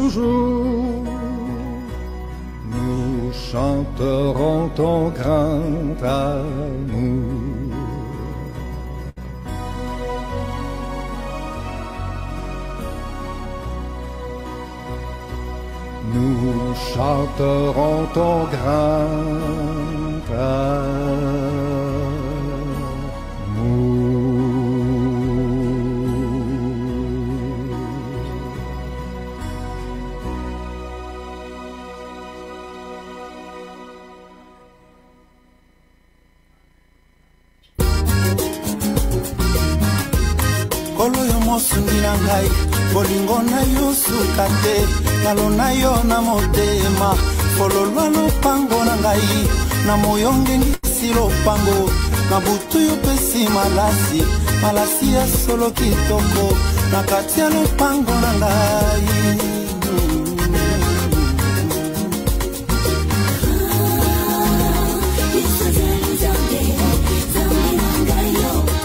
toujours. Nous chanterons ton grand amour. Nous chanterons ton grand amour. Kolo yo mosungi na ngai, bolingo na yo suka te, talo na yo na motema, fololwa lopango na ngai, na moyo ngengisi lopango, na butu yo pesi malasi, malasi ya solo kitoko, na kati ya lopango na ngai.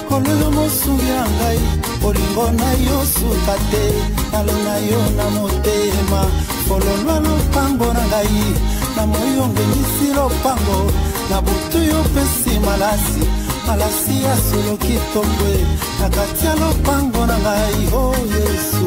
Kolo yo mosungi na ngai, bolingo na yo suka te, talo na yo na motema, fololwa lopango na ngai, na moyo ngengisi lopango, na butu yo pesi malasi, malasi ya solo kitoko, na kati ya lopango na ngai, oh Yesu.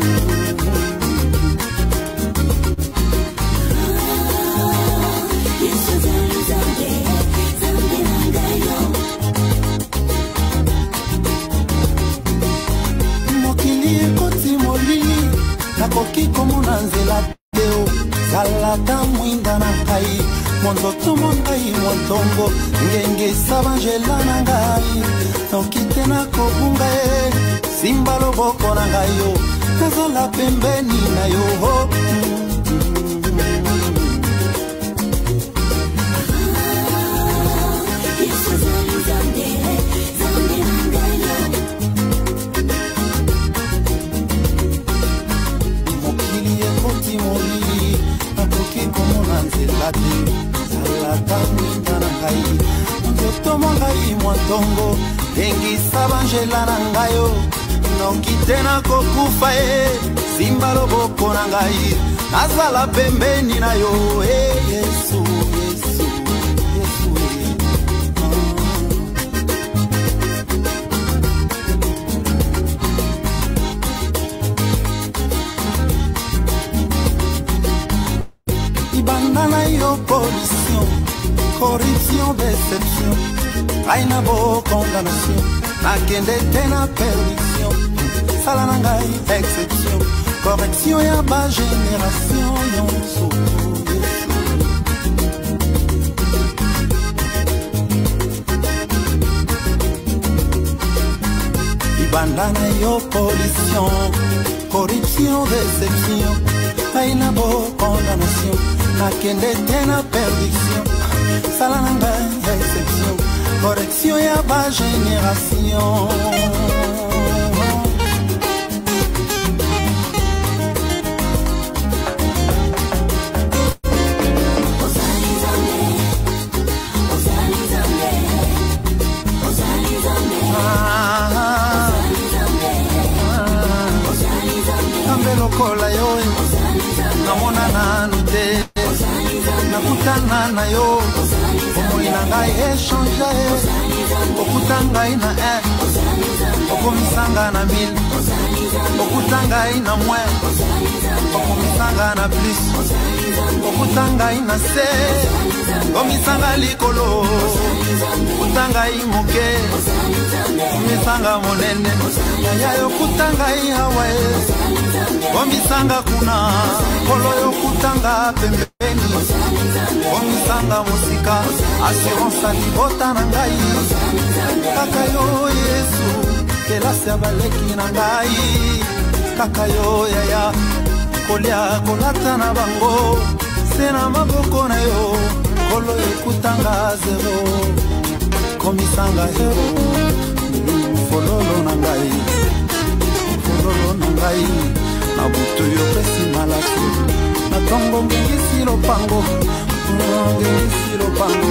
Nakoki komona nzela teo, zalaka mwinda na ngai, monzoto mongai montongo, ngenge sabanjela na ngai, noki te nakobunga ye, simba loboko na ngai yo, nazala pembeni na yo. Zalaka mwinda na ngai, nzoto mongai mwatongo, engisa banjela na ngai yo, noki te nakokufa ye, simba loboko na ngai, nazala pembeni na yo, Yesu, Yesu, Yesu. Ibanda na yo pollution, corruption, déception, aina bo condamnation, nakende te na perdition, sala na ngai exception, correction ya ba génération yonso. Ibanda na yo pollution, corruption, déception, aina bo condamnation, nakende te na perdition, sala na ngai exception, correction ya ba génération. Lokola yo, namona nanu te, nakutana na yo, omoi na ngai echange, okuta ngai na okomisanga na 1000, okuta ngai na moins, okomisanga na plus, okuta ngai na se, okomisanga likolo, okuta ngai moke, okomisanga monene, yaya okuta ngai hawaii, omisanga kuna, kolo yo kutanga pembeni, omisanga musika, assurance alibota na ngai, kaka yo Yesu, kelasi ya baleki na ngai, kaka yo yaya, kolia kolata na bango, sena maboko na yo, kolo yo kutanga zero, komisanga hero, fololo na ngai, fololo na ngai, na butu yo pesi malasi, na tongo ngengisi lopango, ngengisi lopango.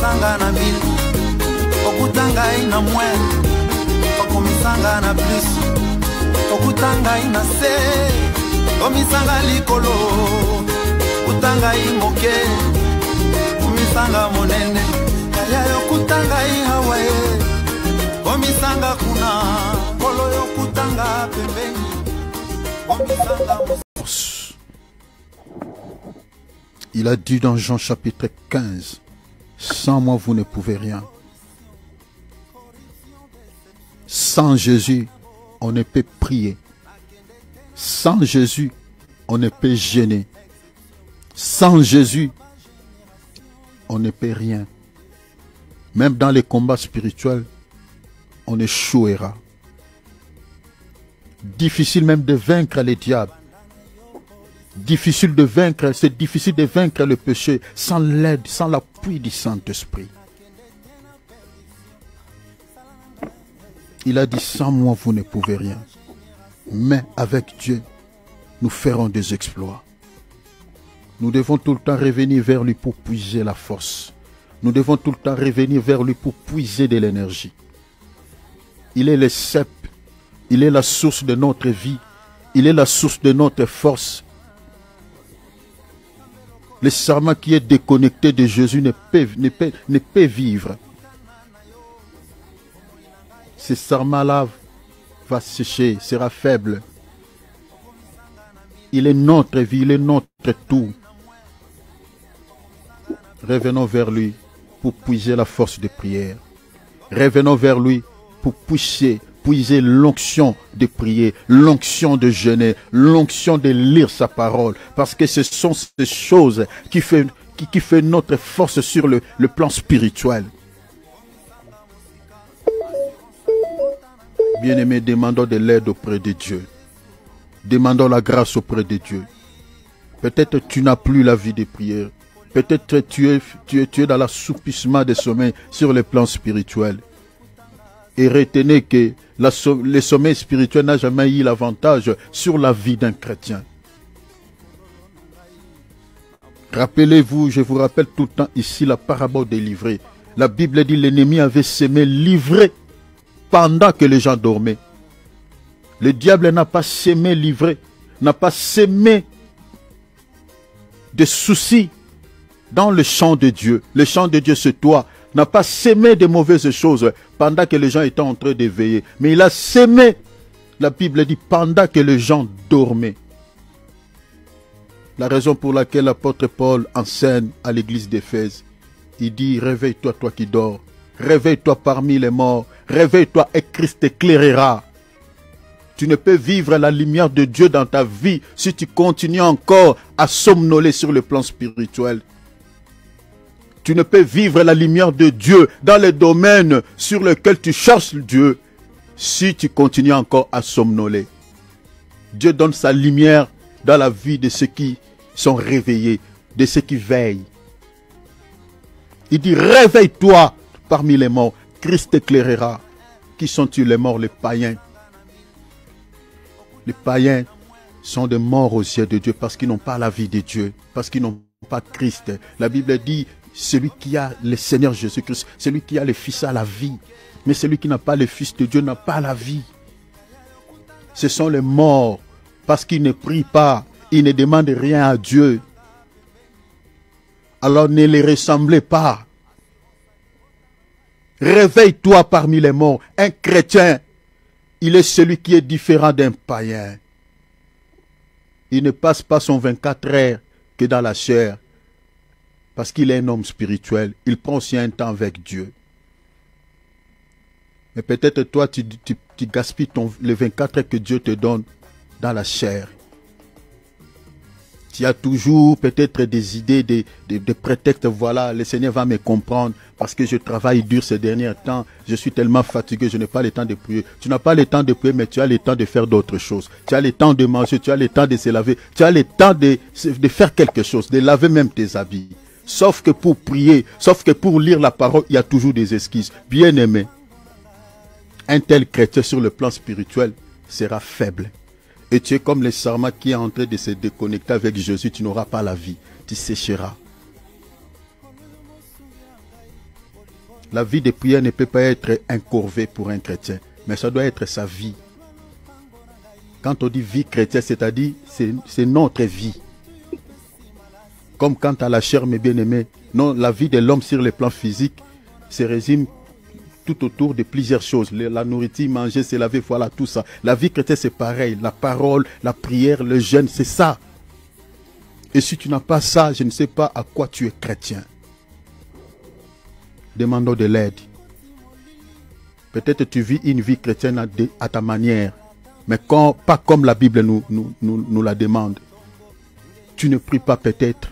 okomisanga na 1000 okutangai na moins okomisanga na plus okutangai na se komisanga likolo okutangai moke komisanga monene kaya okutangai hawaye komisanga kuna kolo yokutanga pembeni komisanga. Il a dit dans Jean chapitre 15, sans moi vous ne pouvez rien. Sans Jésus, on ne peut prier. Sans Jésus, on ne peut gêner. Sans Jésus, on ne peut rien. Même dans les combats spirituels, on échouera. Difficile même de vaincre les diables. Difficile de vaincre, c'est difficile de vaincre le péché sans l'aide, sans l'appui du Saint-Esprit. Il a dit, sans moi vous ne pouvez rien. Mais avec Dieu, nous ferons des exploits. Nous devons tout le temps revenir vers lui pour puiser la force. Nous devons tout le temps revenir vers lui pour puiser de l'énergie. Il est le cep, il est la source de notre vie, il est la source de notre force. Le serment qui est déconnecté de Jésus ne peut vivre. Ce serment-là va sécher, sera faible. Il est notre vie, il est notre tout. Revenons vers lui pour puiser la force de prière. Revenons vers lui pour puiser l'onction de prier, l'onction de jeûner, l'onction de lire sa parole. Parce que ce sont ces choses qui fait notre force sur le plan spirituel. Bien-aimés, demandons de l'aide auprès de Dieu. Demandons la grâce auprès de Dieu. Peut-être tu n'as plus la vie de prière. Peut-être tu es dans l'assoupissement des sommeils sur le plan spirituel. Et retenez que le sommeil spirituel n'a jamais eu l'avantage sur la vie d'un chrétien. Rappelez-vous, je vous rappelle tout le temps ici la parabole des livrées. La Bible dit l'ennemi avait semé livré pendant que les gens dormaient. Le diable n'a pas semé livré, n'a pas semé de soucis dans le champ de Dieu. Le champ de Dieu, c'est toi. N'a pas sémé de mauvaises choses pendant que les gens étaient en train de veiller. Mais il a sémé, la Bible dit, pendant que les gens dormaient. La raison pour laquelle l'apôtre Paul enseigne à l'église d'Éphèse, il dit, réveille-toi, toi qui dors. Réveille-toi parmi les morts. Réveille-toi et Christ t'éclairera. Tu ne peux vivre la lumière de Dieu dans ta vie si tu continues encore à somnoler sur le plan spirituel. Tu ne peux vivre la lumière de Dieu dans les domaines sur lesquels tu cherches Dieu si tu continues encore à somnoler. Dieu donne sa lumière dans la vie de ceux qui sont réveillés, de ceux qui veillent. Il dit, réveille-toi parmi les morts, Christ t'éclairera. Qui sont-ils les morts? Les païens. Les païens sont des morts aux yeux de Dieu parce qu'ils n'ont pas la vie de Dieu, parce qu'ils n'ont pas Christ. La Bible dit, celui qui a le Seigneur Jésus-Christ, celui qui a le Fils a la vie. Mais celui qui n'a pas le Fils de Dieu n'a pas la vie. Ce sont les morts parce qu'ils ne prient pas, ils ne demandent rien à Dieu. Alors ne les ressemblez pas. Réveille-toi parmi les morts. Un chrétien, il est celui qui est différent d'un païen. Il ne passe pas son 24 heures que dans la chair. Parce qu'il est un homme spirituel. Il prend aussi un temps avec Dieu. Mais peut-être toi, tu gaspilles les 24 heures que Dieu te donne dans la chair. Tu as toujours peut-être des idées, des prétextes. Voilà, le Seigneur va me comprendre parce que je travaille dur ces derniers temps. Je suis tellement fatigué, je n'ai pas le temps de prier. Tu n'as pas le temps de prier, mais tu as le temps de faire d'autres choses. Tu as le temps de manger, tu as le temps de se laver. Tu as le temps de faire quelque chose, de laver même tes habits. Sauf que pour prier, sauf que pour lire la parole, il y a toujours des esquisses. Bien-aimé, un tel chrétien sur le plan spirituel sera faible. Et tu es comme le sarment qui est en train de se déconnecter avec Jésus, tu n'auras pas la vie, tu sécheras. La vie de prière ne peut pas être incurvée pour un chrétien, mais ça doit être sa vie. Quand on dit vie chrétienne, c'est-à-dire c'est notre vie. Comme quant à la chair, mes bien-aimés, non, la vie de l'homme sur le plan physique se résume tout autour de plusieurs choses. La nourriture, manger, se laver, voilà, tout ça. La vie chrétienne, c'est pareil. La parole, la prière, le jeûne, c'est ça. Et si tu n'as pas ça, je ne sais pas à quoi tu es chrétien. Demandons de l'aide. Peut-être tu vis une vie chrétienne à ta manière, mais pas comme la Bible nous la demande. Tu ne pries pas peut-être.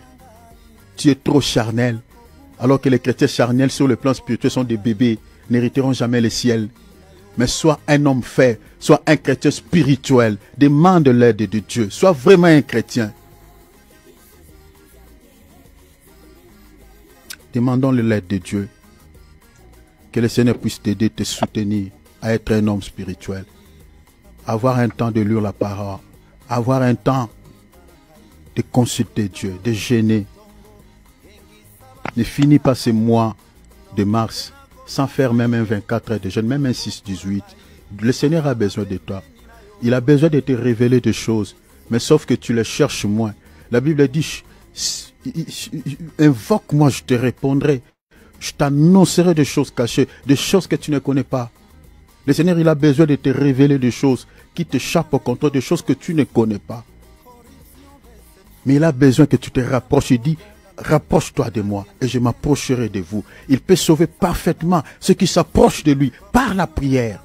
Tu es trop charnel. Alors que les chrétiens charnels sur le plan spirituel sont des bébés, n'hériteront jamais le ciel. Mais sois un homme fait, sois un chrétien spirituel. Demande l'aide de Dieu. Sois vraiment un chrétien. Demandons l'aide de Dieu. Que le Seigneur puisse t'aider, te soutenir à être un homme spirituel. Avoir un temps de lire la parole. Avoir un temps de consulter Dieu, de jeûner. Ne finis pas ce mois de mars sans faire même un 24 heures de jeûne, même un 6-18. Le Seigneur a besoin de toi. Il a besoin de te révéler des choses, mais sauf que tu les cherches moins. La Bible dit, invoque-moi, je te répondrai. Je t'annoncerai des choses cachées, des choses que tu ne connais pas. Le Seigneur, il a besoin de te révéler des choses qui t'échappent au contrôle, des choses que tu ne connais pas. Mais il a besoin que tu te rapproches. Il dit, rapproche-toi de moi et je m'approcherai de vous. Il peut sauver parfaitement ceux qui s'approchent de lui par la prière.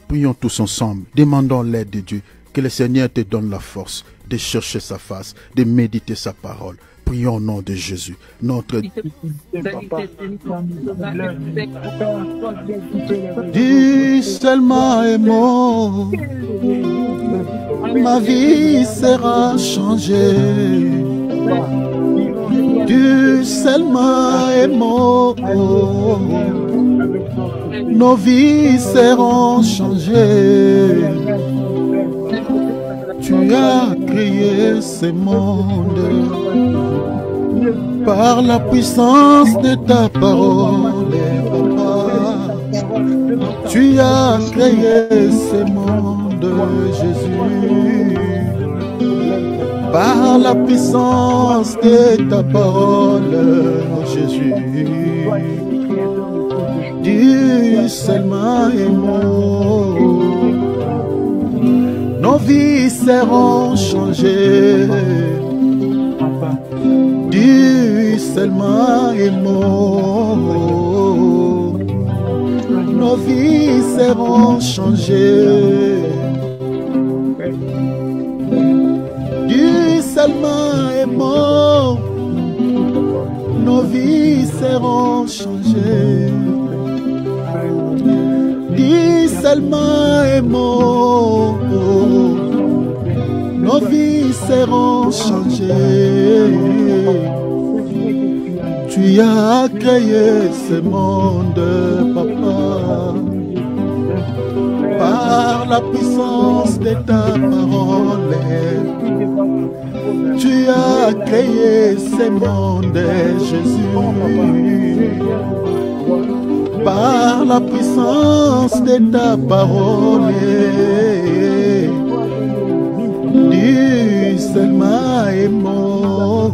Prions tous ensemble, demandons l'aide de Dieu. Que le Seigneur te donne la force de chercher sa face, de méditer sa parole. Prions au nom de Jésus. Dis seulement un mot, ma vie sera changée. Dis seulement un mot, nos vies seront changées. Tu as créé ce monde par la puissance de ta parole, Papa. Tu as créé ce monde, Jésus, par la puissance de ta parole, Jésus. Dis seulement un mot, nos vies seront changées. Dis seulement un mot, nos vies seront changées. Dis seulement un mot, nos vies seront changées. Dis seulement un mot, nos vies seront changées. Tu as créé ce monde, Papa, par la puissance de ta parole. Tu as créé ce monde, Jésus, par la puissance de ta parole. Dis seulement un mot,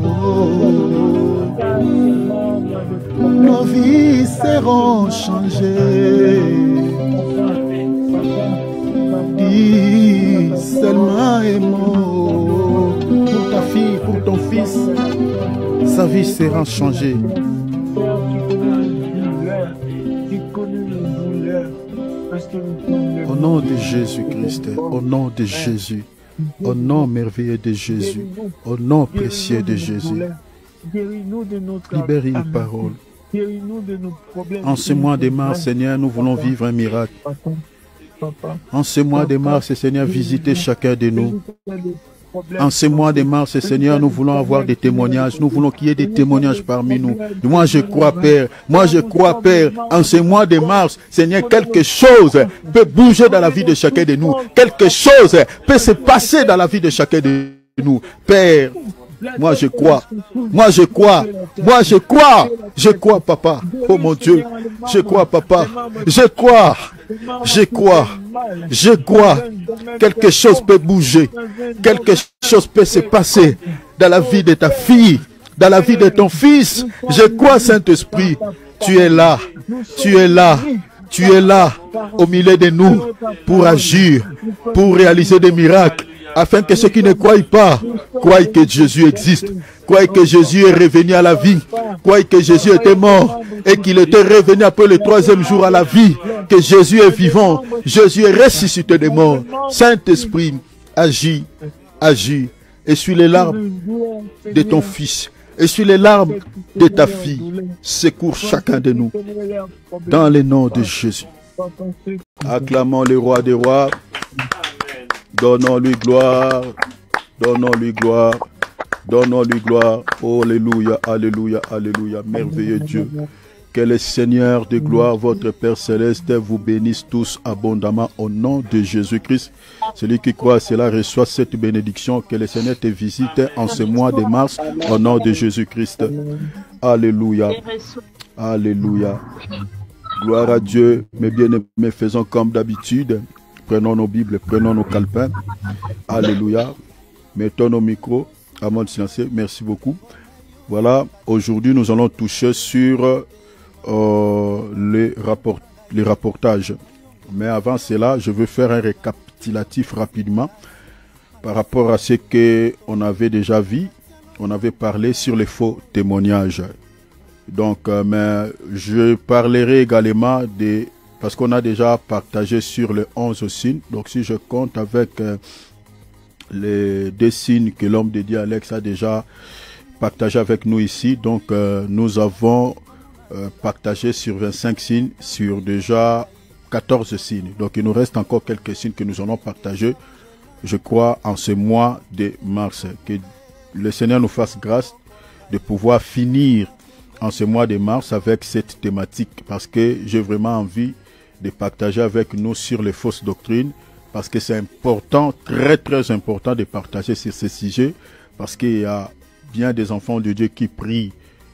nos vies seront changées. Dis seulement un mot, pour ta fille, pour ton fils, sa vie sera changée. Au nom de Jésus-Christ, au nom de Jésus, au nom merveilleux de Jésus, au nom précieux de Jésus, libère une parole. En ce mois de mars, Seigneur, nous voulons vivre un miracle. En ce mois de mars, Seigneur, visitez chacun de nous. En ce mois de mars, Seigneur, nous voulons avoir des témoignages. Nous voulons qu'il y ait des témoignages parmi nous. Moi, je crois, Père. Moi, je crois, Père. En ce mois de mars, Seigneur, quelque chose peut bouger dans la vie de chacun de nous. Quelque chose peut se passer dans la vie de chacun de nous. Père, Moi, je crois. Moi, je crois. Moi, je crois. Je crois, papa. Oh mon Dieu. Je crois, papa. Je crois. Je crois. Je crois. Quelque chose peut bouger. Quelque chose peut se passer dans la vie de ta fille, dans la vie de ton fils. Je crois, Saint-Esprit. Tu es là. Tu es là. Tu es là au milieu de nous pour agir, pour réaliser des miracles, afin que ceux qui ne croient pas croient que Jésus existe, croient que Jésus est revenu à la vie, croient que Jésus était mort et qu'il était revenu après le 3e jour à la vie, que Jésus est vivant, Jésus est ressuscité des morts. Saint-Esprit, agis, agis, essuie les larmes de ton fils. Essuie les larmes de ta fille. Secours chacun de nous. Dans le nom de Jésus. Acclamons le roi des rois. Donnons-lui gloire. Donnons-lui gloire. Donnons-lui gloire. Alléluia, alléluia, alléluia. Merveilleux Dieu. Que le Seigneur de gloire, votre Père Céleste, vous bénisse tous abondamment au nom de Jésus-Christ. Celui qui croit à cela reçoit cette bénédiction. Que le Seigneur te visite en ce mois de mars au nom de Jésus-Christ. Alléluia. Alléluia. Gloire à Dieu. Mes bien-aimés, faisons comme d'habitude. Prenons nos Bibles, prenons nos calepins. Alléluia. Mettons nos micros à mode silencieux. Merci beaucoup. Voilà. Aujourd'hui, nous allons toucher sur les rapportages. Mais avant cela, je veux faire un récapitulatif rapidement par rapport à ce qu'on avait déjà vu. On avait parlé sur les faux témoignages. Donc, mais je parlerai également des... Parce qu'on a déjà partagé sur les 11 signes. Donc, si je compte avec les 2 signes que l'homme de Dieu, Alex, a déjà partagé avec nous ici. Donc, nous avons partagé sur 25 signes, sur déjà 14 signes. Donc, il nous reste encore quelques signes que nous allons partager, je crois, en ce mois de mars. Que le Seigneur nous fasse grâce de pouvoir finir en ce mois de mars avec cette thématique, parce que j'ai vraiment envie de partager avec nous sur les fausses doctrines, parce que c'est important, très très important de partager sur ce sujet, parce qu'il y a bien des enfants de Dieu qui prient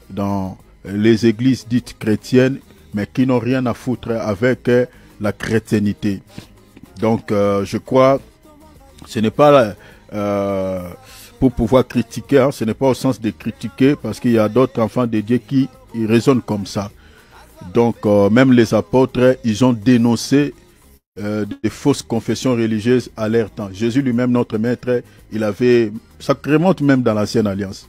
dans les églises dites chrétiennes, mais qui n'ont rien à foutre avec la chrétiennité. Donc, je crois, ce n'est pas pour pouvoir critiquer, hein, ce n'est pas au sens de critiquer, parce qu'il y a d'autres enfants de Dieu qui raisonnent comme ça. Donc, même les apôtres, ils ont dénoncé des fausses confessions religieuses à leur temps. Jésus lui-même, notre maître, il avait, ça remonte même dans l'ancienne alliance,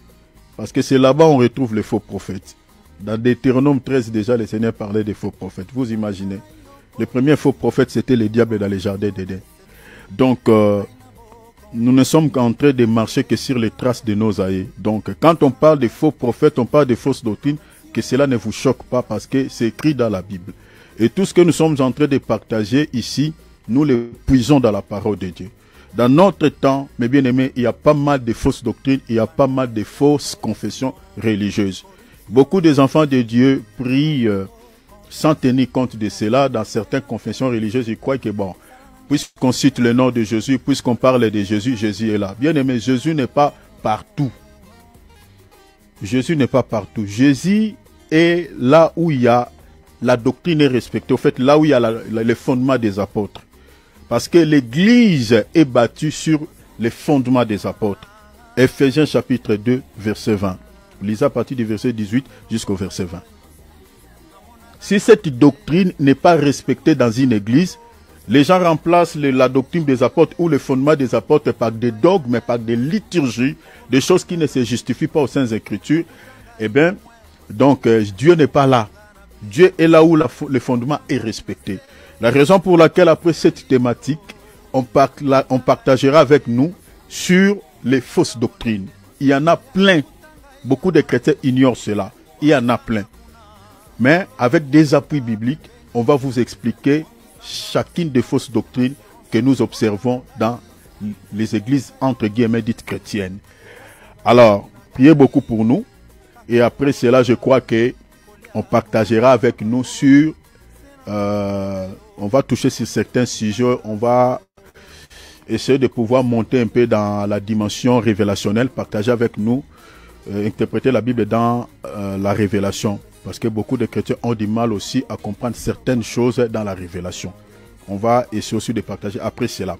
parce que c'est là-bas on retrouve les faux prophètes. Dans Deutéronome 13, déjà, le Seigneur parlait des faux prophètes. Vous imaginez. Le premier faux prophète, c'était le diable dans les jardins d'Éden. Donc, nous ne sommes qu'en train de marcher que sur les traces de nos aïeux. Donc, quand on parle de faux prophètes, on parle de fausses doctrines, que cela ne vous choque pas parce que c'est écrit dans la Bible. Et tout ce que nous sommes en train de partager ici, nous le puisons dans la parole de Dieu. Dans notre temps, mes bien-aimés, il y a pas mal de fausses doctrines, il y a pas mal de fausses confessions religieuses. Beaucoup des enfants de Dieu prient sans tenir compte de cela. Dans certaines confessions religieuses, ils croient que bon, puisqu'on cite le nom de Jésus, puisqu'on parle de Jésus, Jésus est là. Bien aimé, Jésus n'est pas partout. Jésus n'est pas partout. Jésus est là où il y a la doctrine est respectée. Au fait, là où il y a les fondements des apôtres. Parce que l'Église est bâtie sur les fondements des apôtres. Ephésiens chapitre 2, verset 20. Lisez à partir du verset 18 jusqu'au verset 20. Si cette doctrine n'est pas respectée dans une église, les gens remplacent la doctrine des apôtres ou le fondement des apôtres par des dogmes, par des liturgies, des choses qui ne se justifient pas aux Saintes Écritures. Eh bien, donc Dieu n'est pas là. Dieu est là où le fondement est respecté. La raison pour laquelle après cette thématique, on partagera avec nous sur les fausses doctrines. Il y en a plein. Beaucoup de chrétiens ignorent cela. Il y en a plein. Mais avec des appuis bibliques, on va vous expliquer chacune des fausses doctrines que nous observons dans les églises entre guillemets dites chrétiennes. Alors, priez beaucoup pour nous. Et après cela, je crois que on partagera avec nous sur... on va toucher sur certains sujets. On va essayer de pouvoir monter un peu dans la dimension révélationnelle, partager avec nous, interpréter la Bible dans la révélation. Parce que beaucoup de chrétiens ont du mal aussi à comprendre certaines choses dans la révélation. On va essayer aussi de partager après cela.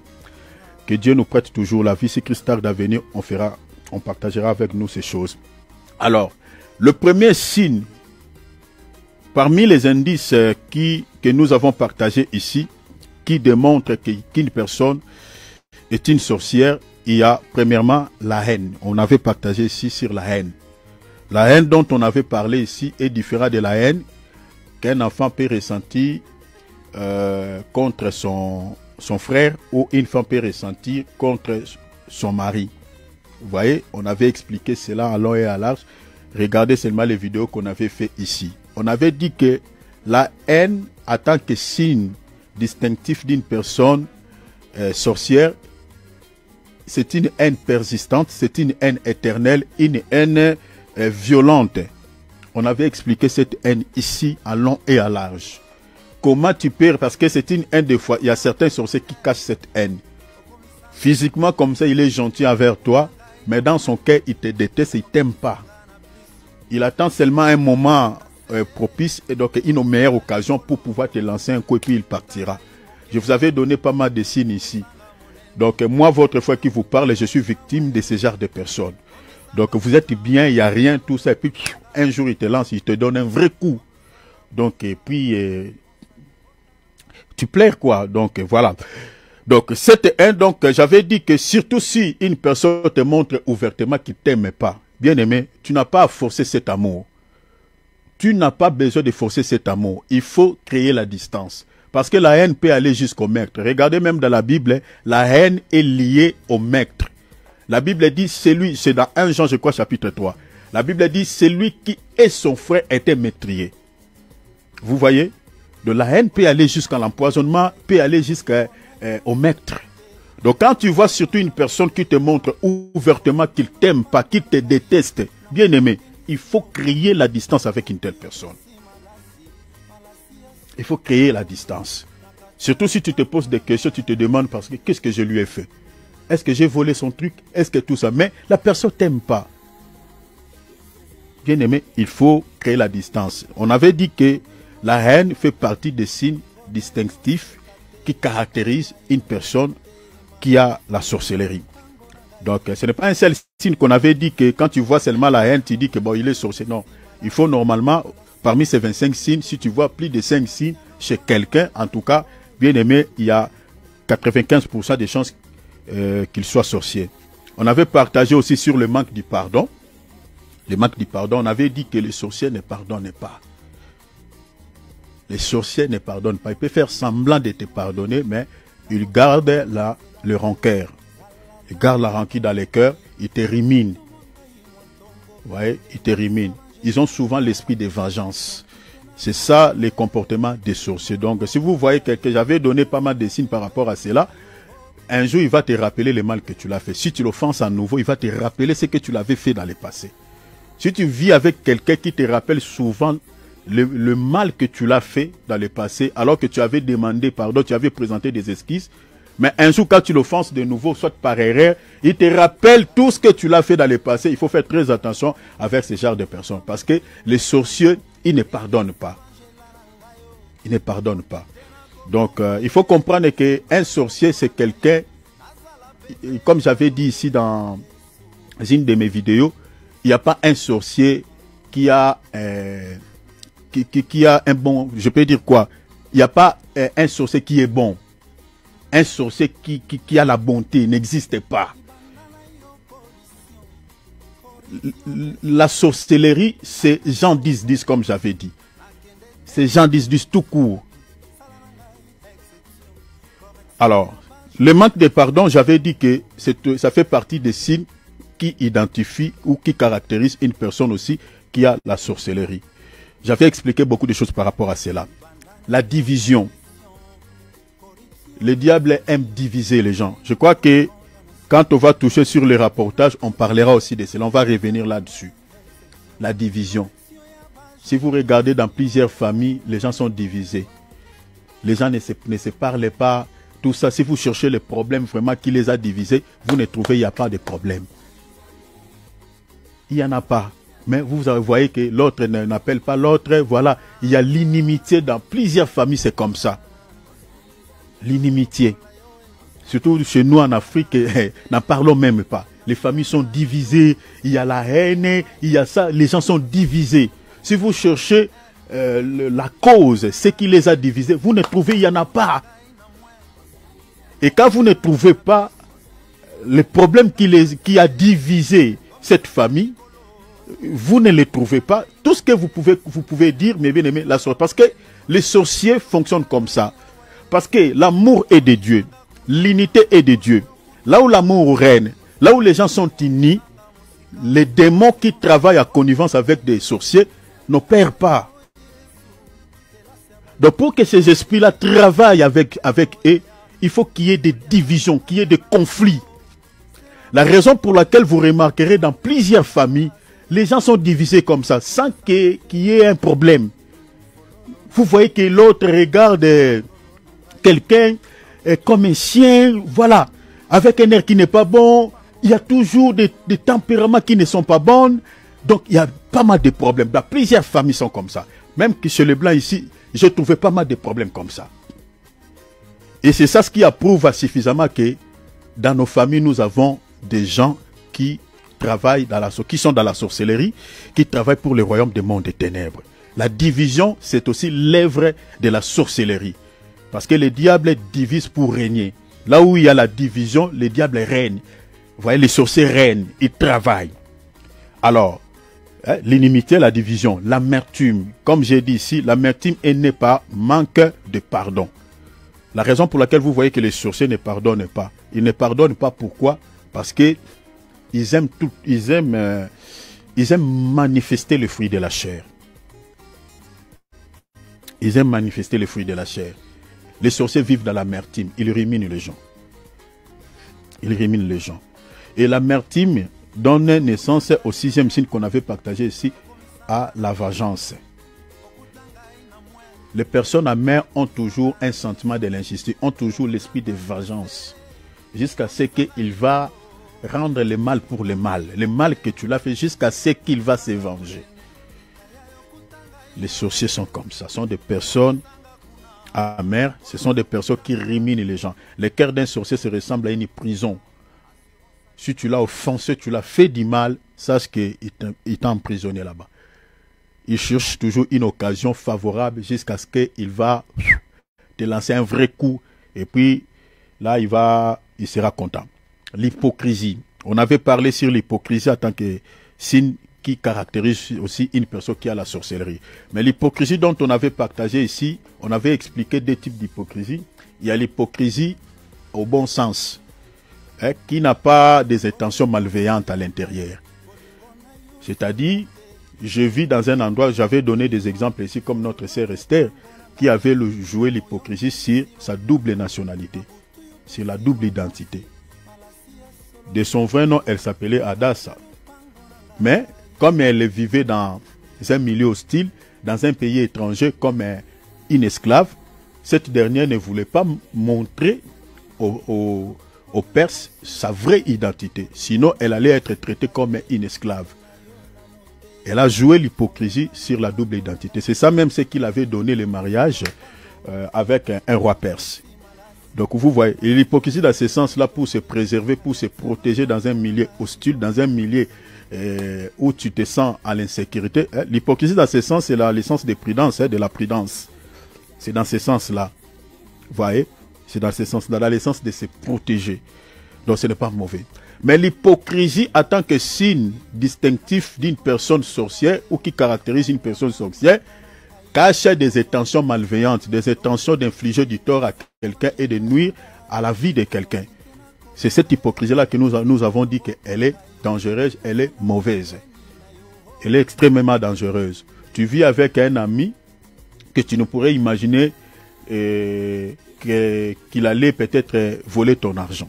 Que Dieu nous prête toujours la vie. Si Christ tarde à venir, on partagera avec nous ces choses. Alors, le premier signe, parmi les indices que nous avons partagés ici, qui démontre qu'une personne est une sorcière, il y a premièrement la haine. On avait partagé ici sur la haine. La haine dont on avait parlé ici est différente de la haine qu'un enfant peut ressentir contre son frère ou une femme peut ressentir contre son mari. Vous voyez, on avait expliqué cela à long et à large. Regardez seulement les vidéos qu'on avait fait ici. On avait dit que la haine, en tant que signe distinctif d'une personne sorcière, c'est une haine persistante, c'est une haine éternelle, une haine violente. On avait expliqué cette haine ici à long et à large. Comment tu peux, parce que c'est une haine des fois, il y a certains sorciers qui cachent cette haine. Physiquement comme ça, il est gentil envers toi, mais dans son cœur, il te déteste, il t'aime pas. Il attend seulement un moment propice et donc une meilleure occasion pour pouvoir te lancer un coup et puis il partira. Je vous avais donné pas mal de signes ici. Donc moi, votre frère qui vous parle, je suis victime de ce genre de personnes. Donc vous êtes bien, il n'y a rien, tout ça, et puis un jour il te lance, il te donne un vrai coup. Donc et puis tu pleures quoi. Donc voilà. Donc cette haine, donc j'avais dit que surtout si une personne te montre ouvertement qu'il ne t'aime pas, bien aimé, tu n'as pas à forcer cet amour. Tu n'as pas besoin de forcer cet amour. Il faut créer la distance. Parce que la haine peut aller jusqu'au meurtre. Regardez même dans la Bible, la haine est liée au meurtre. La Bible dit, c'est dans 1 Jean, je crois, chapitre 3. La Bible dit, celui qui et son frère étaient meurtriers. Vous voyez? De la haine peut aller jusqu'à l'empoisonnement, peut aller jusqu'au meurtre. Donc quand tu vois surtout une personne qui te montre ouvertement qu'il t'aime pas, qu'il te déteste, bien aimé, il faut créer la distance avec une telle personne. Il faut créer la distance. Surtout si tu te poses des questions, tu te demandes parce que qu'est-ce que je lui ai fait? Est-ce que j'ai volé son truc? Est-ce que tout ça? Mais la personne ne t'aime pas. Bien aimé, il faut créer la distance. On avait dit que la haine fait partie des signes distinctifs qui caractérisent une personne qui a la sorcellerie. Donc, ce n'est pas un seul signe qu'on avait dit que quand tu vois seulement la haine, tu dis que bon, il est sorcier. Non, il faut normalement, parmi ces 25 signes, si tu vois plus de 5 signes chez quelqu'un, en tout cas, bien aimé, il y a 95% de chances qu'il soit sorcier. On avait partagé aussi sur le manque du pardon. Le manque du pardon, on avait dit que les sorciers ne pardonnent pas. Les sorciers ne pardonnent pas. Ils peuvent faire semblant de te pardonner, mais ils gardent le rancœur. Ils gardent la rancune dans les cœurs, ils te ruminent. Vous voyez, ils te ruminent. Ils ont souvent l'esprit de vengeance. C'est ça les comportements des sorciers. Donc, si vous voyez que j'avais donné pas mal de signes par rapport à cela, un jour, il va te rappeler le mal que tu l'as fait. Si tu l'offenses à nouveau, il va te rappeler ce que tu l'avais fait dans le passé. Si tu vis avec quelqu'un qui te rappelle souvent le mal que tu l'as fait dans le passé, alors que tu avais demandé pardon, tu avais présenté des esquisses, mais un jour, quand tu l'offenses de nouveau, soit par erreur, il te rappelle tout ce que tu l'as fait dans le passé. Il faut faire très attention avec ce genre de personnes. Parce que les sorciers, ils ne pardonnent pas. Ils ne pardonnent pas. Donc, il faut comprendre qu'un sorcier, c'est quelqu'un, comme j'avais dit ici dans une de mes vidéos, il n'y a pas un sorcier qui a un bon, je peux dire quoi? Il n'y a pas un sorcier qui est bon. Un sorcier qui a la bonté n'existe pas. La sorcellerie, c'est Jean 10, comme j'avais dit. C'est Jean 10, tout court. Alors, le manque de pardon, j'avais dit que ça fait partie des signes qui identifient ou qui caractérisent une personne aussi qui a la sorcellerie. J'avais expliqué beaucoup de choses par rapport à cela. La division. Le diable aime diviser les gens. Je crois que quand on va toucher sur les rapportages, on parlera aussi de cela. On va revenir là-dessus. La division. Si vous regardez dans plusieurs familles, les gens sont divisés. Les gens ne se parlent pas. tout ça, si vous cherchez les problèmes vraiment qui les a divisés, vous ne trouvez, il n'y a pas de problème. Il n'y en a pas. Mais vous voyez que l'autre n'appelle pas l'autre. Voilà, il y a l'inimitié dans plusieurs familles, c'est comme ça. L'inimitié. Surtout chez nous en Afrique, n'en parlons même pas. Les familles sont divisées, il y a la haine, il y a ça, les gens sont divisés. Si vous cherchez la cause, ce qui les a divisés, vous ne trouvez, il n'y en a pas. Et quand vous ne trouvez pas le problème qui a divisé cette famille, vous ne les trouvez pas. Tout ce que vous pouvez dire, mes bien-aimés, la sorcière, parce que les sorciers fonctionnent comme ça. Parce que l'amour est de Dieu, l'unité est de Dieu. Là où l'amour règne, là où les gens sont unis, les démons qui travaillent à connivence avec des sorciers n'opèrent pas. Donc pour que ces esprits-là travaillent avec eux, il faut qu'il y ait des divisions, qu'il y ait des conflits. La raison pour laquelle vous remarquerez dans plusieurs familles, les gens sont divisés comme ça, sans qu'il y ait un problème. Vous voyez que l'autre regarde quelqu'un comme un chien, voilà, avec un air qui n'est pas bon. Il y a toujours des tempéraments qui ne sont pas bons. Donc il y a pas mal de problèmes. Dans plusieurs familles sont comme ça. Même que chez les Blancs ici, j'ai trouvé pas mal de problèmes comme ça. Et c'est ça ce qui approuve suffisamment que dans nos familles, nous avons des gens qui travaillent qui sont dans la sorcellerie, qui travaillent pour le royaume des mondes des ténèbres. La division, c'est aussi l'œuvre de la sorcellerie. Parce que le diable divise pour régner. Là où il y a la division, le diable règne. Vous voyez, les sorciers règnent, ils travaillent. Alors, l'inimitié, la division, l'amertume. Comme j'ai dit ici, l'amertume est née par manque de pardon. La raison pour laquelle vous voyez que les sorciers ne pardonnent pas. Ils ne pardonnent pas pourquoi? Parce que ils aiment manifester le fruit de la chair. Ils aiment manifester le fruit de la chair. Les sorciers vivent dans l'amertume. Ils ruminent les gens. Ils ruminent les gens. Et l'amertume donne naissance au 6e signe qu'on avait partagé ici, à la vengeance. Les personnes amères ont toujours un sentiment de l'injustice, ont toujours l'esprit de vengeance. Jusqu'à ce qu'il va rendre le mal pour le mal. Le mal que tu l'as fait jusqu'à ce qu'il va se venger. Les sorciers sont comme ça. Ce sont des personnes amères. Ce sont des personnes qui ruminent les gens. Le cœur d'un sorcier se ressemble à une prison. Si tu l'as offensé, tu l'as fait du mal, sache qu'il t'a emprisonné là-bas. Il cherche toujours une occasion favorable jusqu'à ce qu'il va te lancer un vrai coup. Et puis, là, il sera content. L'hypocrisie. On avait parlé sur l'hypocrisie en tant que signe qui caractérise aussi une personne qui a la sorcellerie. Mais l'hypocrisie dont on avait partagé ici, on avait expliqué deux types d'hypocrisie. Il y a l'hypocrisie au bon sens, qui n'a pas des intentions malveillantes à l'intérieur. C'est-à-dire, je vis dans un endroit, j'avais donné des exemples ici, comme notre sœur Esther, qui avait joué l'hypocrisie sur sa double nationalité, sur la double identité. De son vrai nom, elle s'appelait Adassa. Mais, comme elle vivait dans un milieu hostile, dans un pays étranger comme une esclave, cette dernière ne voulait pas montrer aux Perses sa vraie identité. Sinon, elle allait être traitée comme une esclave. Elle a joué l'hypocrisie sur la double identité. C'est ça même ce qu'il avait donné le mariage avec un roi perse. Donc vous voyez, l'hypocrisie dans ce sens-là pour se préserver, pour se protéger dans un milieu hostile, dans un milieu où tu te sens à l'insécurité. L'hypocrisie dans ce sens, c'est l'essence de prudence, de la prudence. C'est dans ce sens-là. Vous voyez, c'est dans ce sens-là, dans l'essence de se protéger. Donc ce n'est pas mauvais. Mais l'hypocrisie en tant que signe distinctif d'une personne sorcière ou qui caractérise une personne sorcière cache des intentions malveillantes, des intentions d'infliger du tort à quelqu'un et de nuire à la vie de quelqu'un. C'est cette hypocrisie-là que nous avons dit qu'elle est dangereuse, elle est mauvaise. Elle est extrêmement dangereuse. Tu vis avec un ami que tu ne pourrais imaginer qu'il allait peut-être voler ton argent.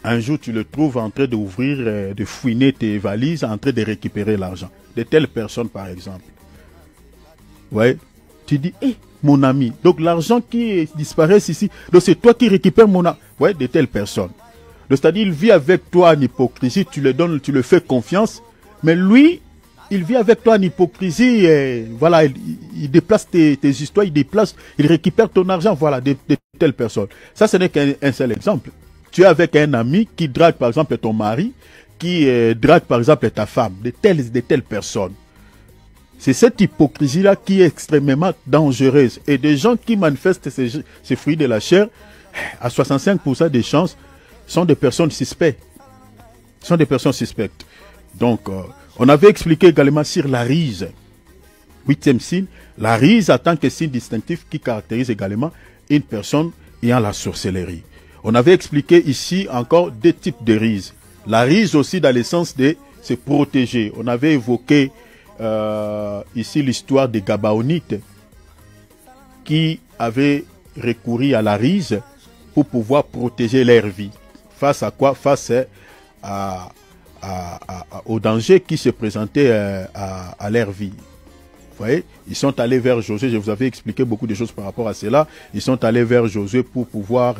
Un jour, tu le trouves en train d'ouvrir, de fouiner tes valises, en train de récupérer l'argent. De telle personne, par exemple. Ouais. Tu dis, mon ami. Donc l'argent qui disparaît ici, donc c'est toi qui récupères mon argent. Ouais, de telles personnes. C'est-à-dire, il vit avec toi en hypocrisie, tu le donnes, tu le fais confiance, mais lui, il vit avec toi en hypocrisie, et voilà, il déplace tes histoires, il récupère ton argent, voilà, de telles personnes. Ça, ce n'est qu'un seul exemple. Tu es avec un ami qui drague, par exemple, ton mari, qui drague, par exemple, ta femme, de telles personnes. C'est cette hypocrisie-là qui est extrêmement dangereuse. Et des gens qui manifestent ces fruits de la chair, à 65% des chances, sont des personnes suspectes. Donc, on avait expliqué également sur la rise. 8e signe, la rise en tant que signe distinctif qui caractérise également une personne ayant la sorcellerie. On avait expliqué ici encore deux types de rise. La rise aussi dans le sens de se protéger. On avait évoqué ici l'histoire des Gabaonites qui avaient recouru à la rise pour pouvoir protéger leur vie. Face à quoi? Face au danger qui se présentait à leur vie. Vous voyez, ils sont allés vers Josué. Je vous avais expliqué beaucoup de choses par rapport à cela. Ils sont allés vers Josué pour pouvoir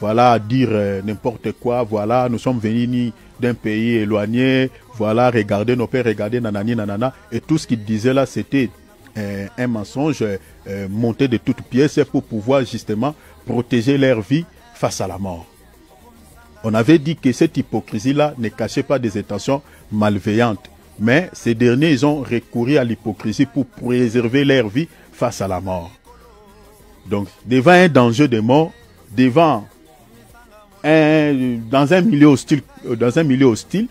voilà, dire n'importe quoi. Voilà, nous sommes venus d'un pays éloigné. Voilà, regardez nos pères, regardez nanani nanana. Et tout ce qu'ils disaient là, c'était un mensonge monté de toutes pièces pour pouvoir justement protéger leur vie face à la mort. On avait dit que cette hypocrisie-là ne cachait pas des intentions malveillantes. Mais ces derniers, ils ont recouru à l'hypocrisie pour préserver leur vie face à la mort. Donc, devant un danger de mort, dans un milieu hostile,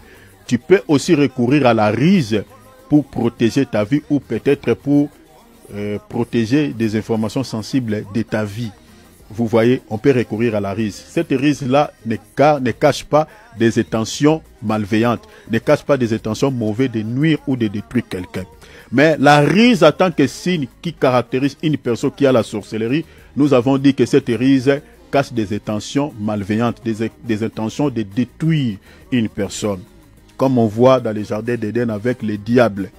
tu peux aussi recourir à la ruse pour protéger ta vie ou peut-être pour protéger des informations sensibles de ta vie. Vous voyez, on peut recourir à la ruse. Cette ruse-là ne cache pas des intentions malveillantes, ne cache pas des intentions mauvaises de nuire ou de détruire quelqu'un. Mais la ruse en tant que signe qui caractérise une personne qui a la sorcellerie, nous avons dit que cette ruse cache des intentions malveillantes, des intentions de détruire une personne. Comme on voit dans les jardins d'Éden avec les diables.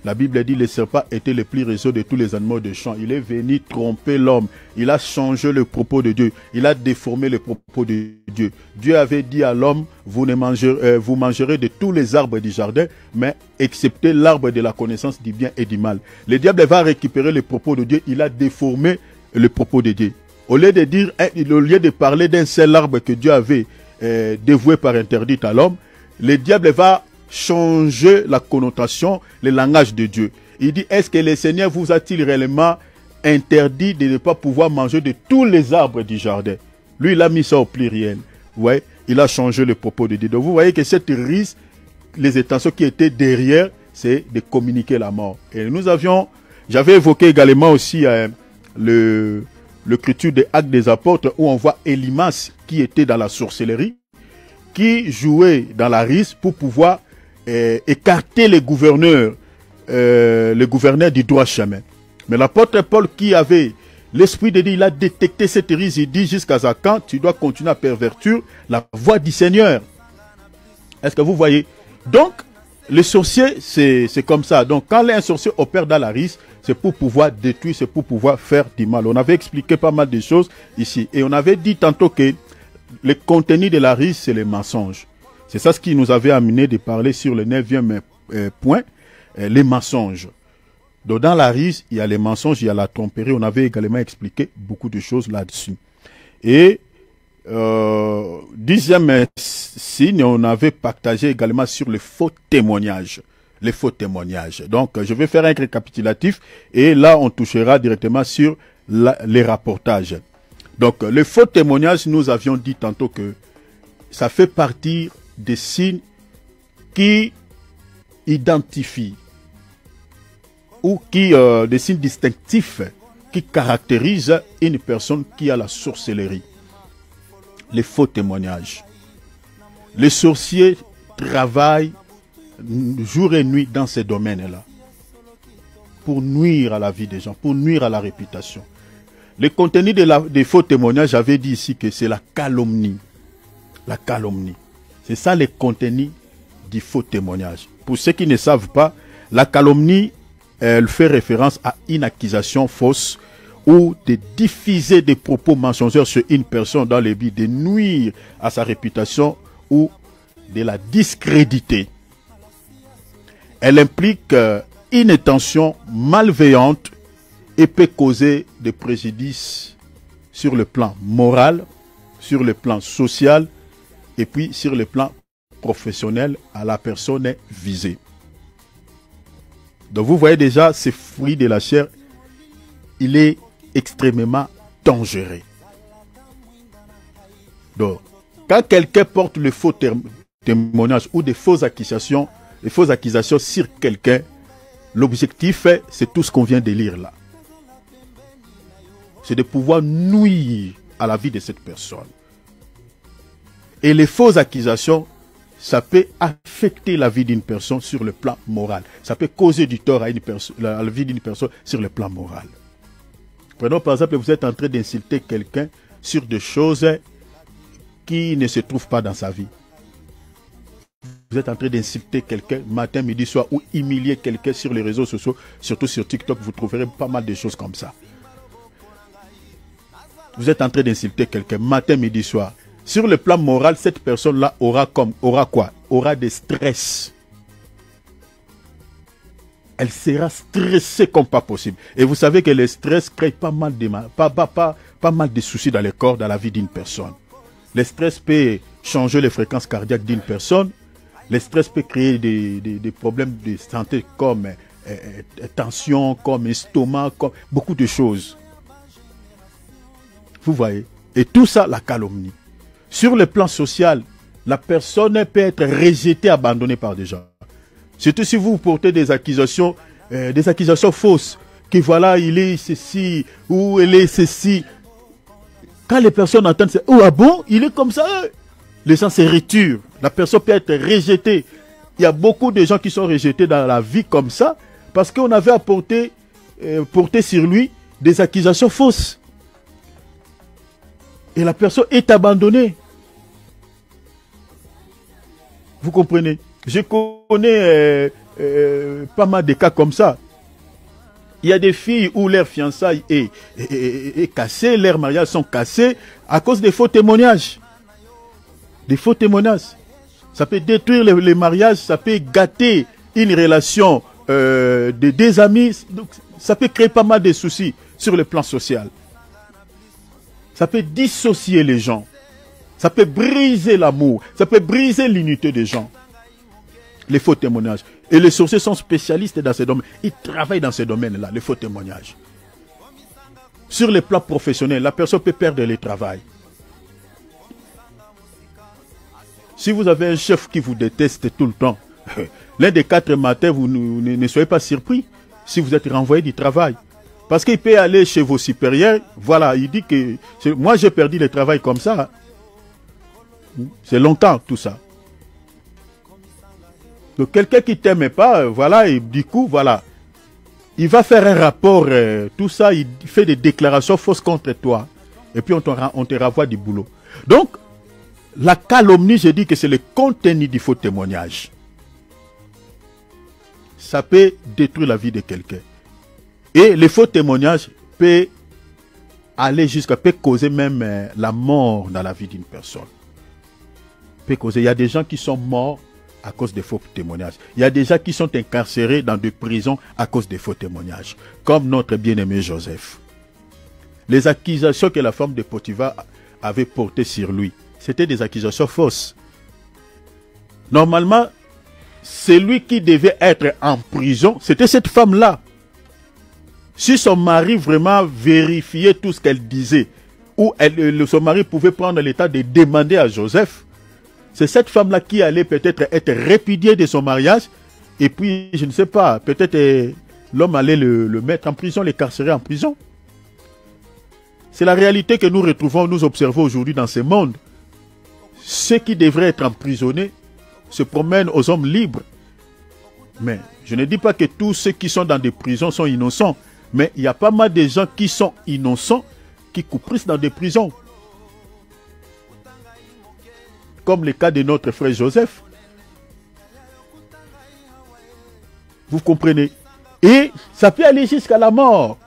La Bible dit que le serpent était le plus rusé de tous les animaux de champ. Il est venu tromper l'homme. Il a changé le propos de Dieu. Il a déformé le propos de Dieu. Dieu avait dit à l'homme, vous mangerez de tous les arbres du jardin, mais excepté l'arbre de la connaissance du bien et du mal. Le diable va récupérer le propos de Dieu. Il a déformé le propos de Dieu. Au lieu de parler d'un seul arbre que Dieu avait dévoué par interdit à l'homme, le diable va changer la connotation, le langage de Dieu. Il dit, est-ce que le Seigneur vous a-t-il réellement interdit de ne pas pouvoir manger de tous les arbres du jardin? Lui, il a mis ça au pluriel. Ouais, il a changé le propos de Dieu. Donc vous voyez que cette ruse, les intentions qui étaient derrière, c'est de communiquer la mort. Et j'avais évoqué également aussi l'écriture des Actes des Apôtres où on voit Élymas qui était dans la sorcellerie, qui jouait dans la ruse pour pouvoir écarter les gouverneurs du droit chemin. Mais l'apôtre Paul qui avait l'esprit de Dieu, il a détecté cette ruse, il dit jusqu'à quand tu dois continuer à pervertir la voix du Seigneur. Est-ce que vous voyez? Donc, les sorciers, c'est comme ça. Donc, quand un sorcier opère dans la ruse, c'est pour pouvoir détruire, c'est pour pouvoir faire du mal. On avait expliqué pas mal de choses ici. Et on avait dit tantôt que le contenu de la ruse, c'est les mensonges. C'est ça ce qui nous avait amené de parler sur le 9e point, les mensonges. Donc dans la ruse, il y a les mensonges, il y a la tromperie. On avait également expliqué beaucoup de choses là-dessus. Et 10e signe, on avait partagé également sur les faux témoignages. Les faux témoignages. Donc je vais faire un récapitulatif et là on touchera directement sur les rapportages. Donc les faux témoignages, nous avions dit tantôt que ça fait partie des signes qui identifient ou des signes distinctifs qui caractérisent une personne qui a la sorcellerie. Les faux témoignages. Les sorciers travaillent jour et nuit dans ces domaines-là pour nuire à la vie des gens, pour nuire à la réputation. Le contenu des faux témoignages, j'avais dit ici que c'est la calomnie. La calomnie. C'est ça le contenu du faux témoignage. Pour ceux qui ne savent pas, la calomnie, elle fait référence à une accusation fausse ou de diffuser des propos mensongers sur une personne dans le but de nuire à sa réputation ou de la discréditer. Elle implique une intention malveillante et peut causer des préjudices sur le plan moral, sur le plan social et puis sur le plan professionnel à la personne visée. Donc vous voyez déjà, ce fruit de la chair, il est extrêmement dangereux. Donc, quand quelqu'un porte le faux témoignage ou des fausses accusations sur quelqu'un, l'objectif, c'est tout ce qu'on vient de lire là. C'est de pouvoir nuire à la vie de cette personne. Et les fausses accusations, ça peut affecter la vie d'une personne sur le plan moral. Ça peut causer du tort à la vie d'une personne sur le plan moral. Prenons par exemple, vous êtes en train d'insulter quelqu'un sur des choses qui ne se trouvent pas dans sa vie. Vous êtes en train d'insulter quelqu'un matin, midi, soir, ou humilier quelqu'un sur les réseaux sociaux, surtout sur TikTok, vous trouverez pas mal de choses comme ça. Vous êtes en train d'insulter quelqu'un matin, midi, soir. Sur le plan moral, cette personne-là aura quoi? Aura des stress. Elle sera stressée comme pas possible. Et vous savez que le stress crée pas mal de soucis dans le corps, dans la vie d'une personne. Le stress peut changer les fréquences cardiaques d'une personne. Le stress peut créer des problèmes de santé comme tension, comme estomac, comme beaucoup de choses. Vous voyez? Et tout ça, la calomnie. Sur le plan social, la personne peut être rejetée, abandonnée par des gens. Surtout si vous portez des accusations fausses, que voilà, il est ceci, ou elle est ceci. Quand les personnes entendent ça, oh ah bon, il est comme ça, les gens se retirent. La personne peut être rejetée. Il y a beaucoup de gens qui sont rejetés dans la vie comme ça, parce qu'on avait porté sur lui des accusations fausses. Et la personne est abandonnée. Vous comprenez? Je connais pas mal de cas comme ça. Il y a des filles où leur fiançailles est cassée, leurs mariages sont cassés à cause des faux témoignages. Des faux témoignages. Ça peut détruire les mariages, ça peut gâter une relation de deux amis. Donc, ça peut créer pas mal de soucis sur le plan social. Ça peut dissocier les gens. Ça peut briser l'amour. Ça peut briser l'unité des gens. Les faux témoignages. Et les sorciers sont spécialistes dans ce domaine. Ils travaillent dans ce domaine-là, les faux témoignages. Sur le plan professionnel, la personne peut perdre le travail. Si vous avez un chef qui vous déteste tout le temps, l'un des 4 matins, vous ne soyez pas surpris si vous êtes renvoyé du travail. Parce qu'il peut aller chez vos supérieurs. Voilà, il dit que moi j'ai perdu le travail comme ça. C'est longtemps tout ça. Donc quelqu'un qui t'aime pas, voilà, et du coup, voilà. Il va faire un rapport, tout ça, il fait des déclarations fausses contre toi. Et puis on te renvoie du boulot. Donc, la calomnie, je dis que c'est le contenu du faux témoignage. Ça peut détruire la vie de quelqu'un. Et les faux témoignages peuvent aller peut causer même la mort dans la vie d'une personne. Peut causer. Il y a des gens qui sont morts à cause des faux témoignages. Il y a des gens qui sont incarcérés dans des prisons à cause des faux témoignages. Comme notre bien-aimé Joseph. Les accusations que la femme de Potiphar avait portées sur lui, c'était des accusations fausses. Normalement, celui qui devait être en prison, c'était cette femme-là. Si son mari vraiment vérifiait tout ce qu'elle disait, ou son mari pouvait prendre l'état de demander à Joseph, c'est cette femme-là qui allait peut-être être répudiée de son mariage, et puis, je ne sais pas, peut-être l'homme allait le mettre en prison, le carcérer en prison. C'est la réalité que nous retrouvons, nous observons aujourd'hui dans ce monde. Ceux qui devraient être emprisonnés se promènent aux hommes libres. Mais je ne dis pas que tous ceux qui sont dans des prisons sont innocents. Mais il y a pas mal de gens qui sont innocents, qui couprissent dans des prisons. Comme le cas de notre frère Joseph. Vous comprenez? Et ça peut aller jusqu'à la mort.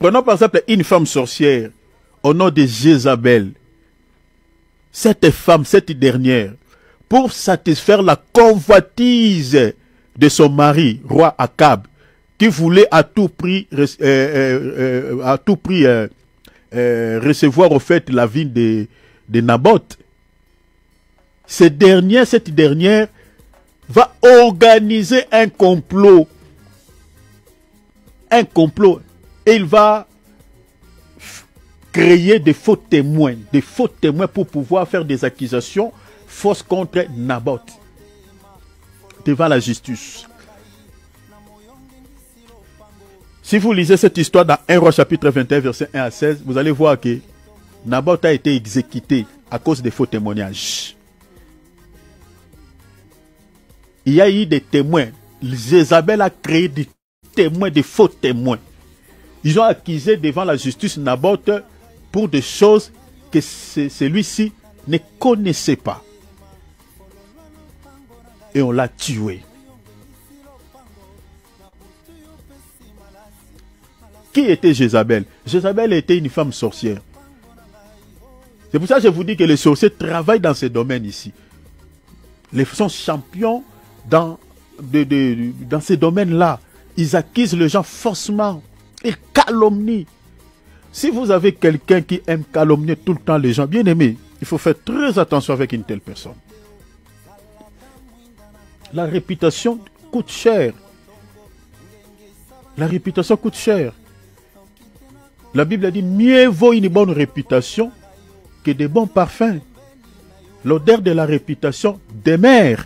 Prenons par exemple une femme sorcière au nom de Jézabel. Cette femme, cette dernière, pour satisfaire la convoitise de son mari, roi Akab, qui voulait à tout prix recevoir au fait la ville de Naboth. Cette dernière va organiser un complot. Et il va créer des faux témoins pour pouvoir faire des accusations fausses contre Naboth devant la justice. Si vous lisez cette histoire dans 1 Roi chapitre 21 verset 1 à 16, vous allez voir que Naboth a été exécuté à cause des faux témoignages. Il y a eu des témoins. Jézabel a créé des témoins, des faux témoins. Ils ont accusé devant la justice Naboth pour des choses que celui-ci ne connaissait pas. Et on l'a tué. Qui était Jézabel? Jézabel était une femme sorcière. C'est pour ça que je vous dis que les sorciers travaillent dans ces domaines ici. Ils sont champions dans ces domaines-là. Ils accusent les gens faussement. Ils calomnient. Si vous avez quelqu'un qui aime calomnier tout le temps les gens, bien aimé, il faut faire très attention avec une telle personne. La réputation coûte cher. La réputation coûte cher. La Bible a dit, mieux vaut une bonne réputation que de bons parfums. L'odeur de la réputation demeure.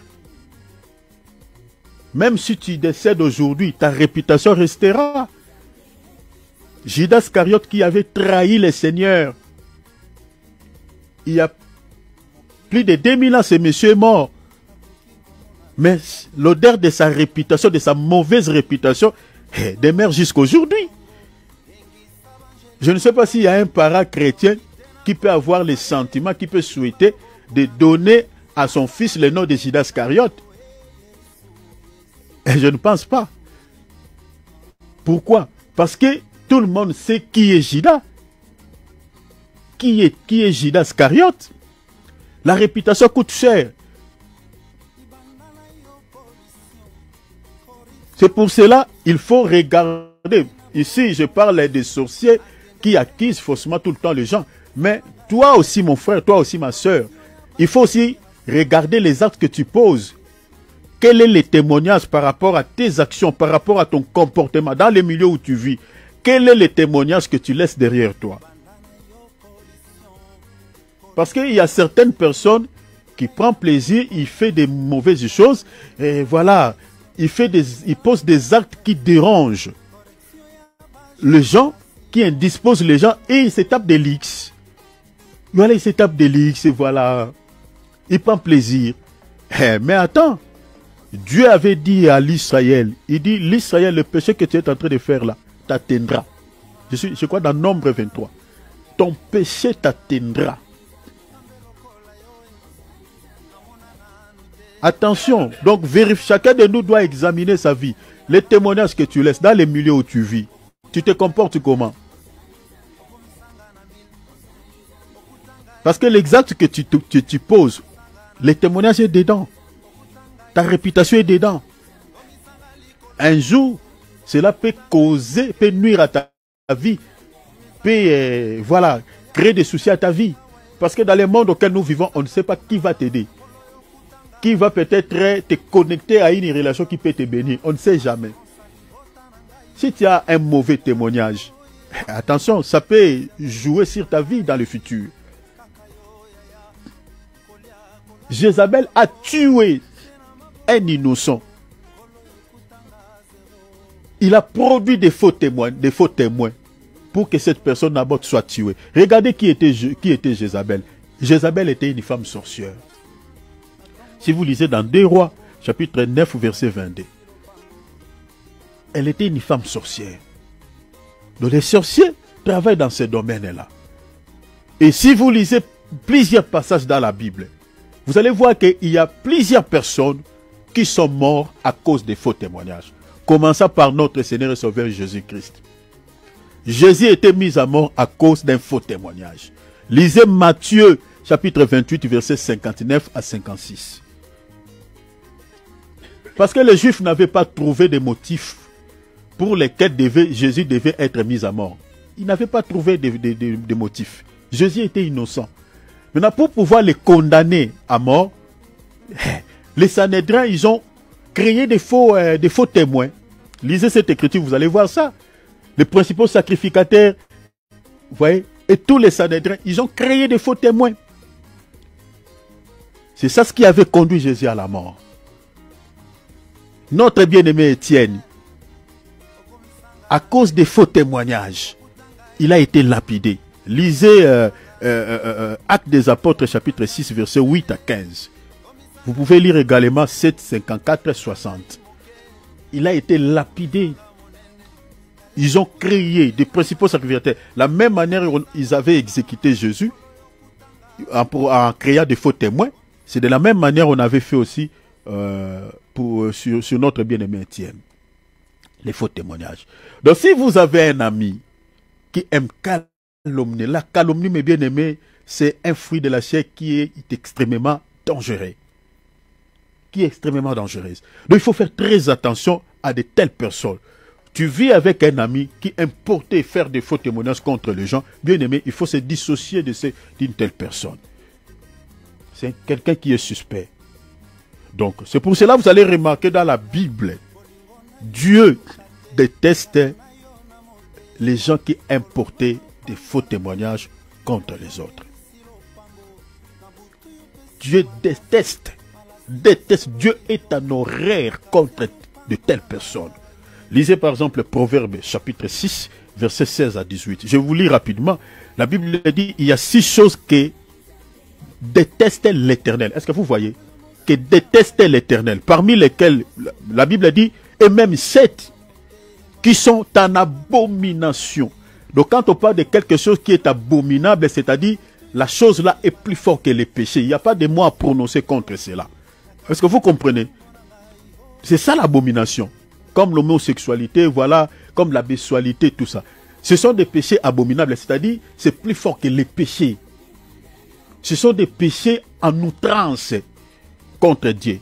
Même si tu décèdes aujourd'hui, ta réputation restera. Judas Iscariote qui avait trahi le Seigneur. Il y a plus de 2000 ans, ce monsieur est mort. Mais l'odeur de sa réputation, de sa mauvaise réputation, demeure jusqu'aujourd'hui. Je ne sais pas s'il y a un parent chrétien qui peut avoir le sentiment, qui peut souhaiter de donner à son fils le nom de Judas Iscariote. Et je ne pense pas. Pourquoi? Parce que tout le monde sait qui est Judas. Qui est Judas Iscariote? La réputation coûte cher. C'est pour cela il faut regarder. Ici, je parle des sorciers qui accusent faussement tout le temps les gens. Mais toi aussi, mon frère, toi aussi, ma soeur, il faut aussi regarder les actes que tu poses. Quel est le témoignage par rapport à tes actions, par rapport à ton comportement dans les milieux où tu vis? Quel est le témoignage que tu laisses derrière toi? Parce qu'il y a certaines personnes qui prennent plaisir, il fait des mauvaises choses, et voilà, il pose des actes qui dérangent les gens, qui indisposent les gens, et il se tape des leaks. Voilà, il se tape des leaks, et voilà, il prend plaisir. Mais attends, Dieu avait dit à l'Israël, il dit, l'Israël, le péché que tu es en train de faire là, t'atteindra. Je crois dans Nombre 23. Ton péché t'atteindra. Attention, donc chacun de nous doit examiner sa vie. Les témoignages que tu laisses dans les milieux où tu vis, tu te comportes comment? Parce que l'exact que tu poses, les témoignages est dedans. Ta réputation est dedans. Un jour, cela peut causer, peut nuire à ta vie, peut voilà, créer des soucis à ta vie. Parce que dans le monde auquel nous vivons, on ne sait pas qui va t'aider. Qui va peut-être te connecter à une relation qui peut te bénir. On ne sait jamais. Si tu as un mauvais témoignage, attention, ça peut jouer sur ta vie dans le futur. Jézabel a tué un innocent. Il a produit des faux témoins pour que cette personne Naboth soit tuée. Regardez qui était Jézabel. Jézabel était une femme sorcière. Si vous lisez dans 2 Rois, chapitre 9, verset 22. Elle était une femme sorcière. Donc les sorciers travaillent dans ce domaine-là. Et si vous lisez plusieurs passages dans la Bible, vous allez voir qu'il y a plusieurs personnes qui sont mortes à cause des faux témoignages. Commençant par notre Seigneur et Sauveur Jésus-Christ. Jésus était mis à mort à cause d'un faux témoignage. Lisez Matthieu chapitre 28, versets 59 à 56. Parce que les Juifs n'avaient pas trouvé de motifs pour lesquels Jésus devait être mis à mort. Ils n'avaient pas trouvé de motifs. Jésus était innocent. Maintenant, pour pouvoir les condamner à mort, les Sanhédrins, ils ont créé des faux témoins. Lisez cette écriture, vous allez voir ça. Les principaux sacrificateurs, vous voyez, et tous les Sanhédrins, ils ont créé des faux témoins. C'est ça ce qui avait conduit Jésus à la mort. Notre bien-aimé Étienne, à cause des faux témoignages, il a été lapidé. Lisez Actes des Apôtres, chapitre 6, versets 8 à 15. Vous pouvez lire également 7, 54 et 60. Il a été lapidé. Ils ont créé des principaux sacrificateurs. La même manière dont ils avaient exécuté Jésus en créant des faux témoins, c'est de la même manière qu'on avait fait aussi sur notre bien-aimé Étienne. Les faux témoignages. Donc si vous avez un ami qui aime calomnier, la calomnie, mes bien-aimés, c'est un fruit de la chair qui est extrêmement dangereux. Qui est extrêmement dangereuse. Donc il faut faire très attention à de telles personnes. Tu vis avec un ami qui aime porter et faire des faux témoignages contre les gens. Bien aimé, il faut se dissocier d'une telle personne. C'est quelqu'un qui est suspect. Donc c'est pour cela que vous allez remarquer dans la Bible, Dieu déteste les gens qui aiment porter des faux témoignages contre les autres. Dieu déteste. Dieu est en horreur contre de telles personnes. Lisez par exemple Proverbe chapitre 6, versets 16 à 18. Je vous lis rapidement. La Bible dit, il y a 6 choses que déteste l'Éternel. Est-ce que vous voyez? Que déteste l'Éternel. Parmi lesquelles, la Bible dit, et même 7 qui sont en abomination. Donc quand on parle de quelque chose qui est abominable, c'est-à-dire la chose là est plus forte que les péchés. Il n'y a pas de mots à prononcer contre cela. Est-ce que vous comprenez? C'est ça l'abomination. Comme l'homosexualité, voilà, comme la bestialité, tout ça. Ce sont des péchés abominables, c'est-à-dire c'est plus fort que les péchés. Ce sont des péchés en outrance contre Dieu,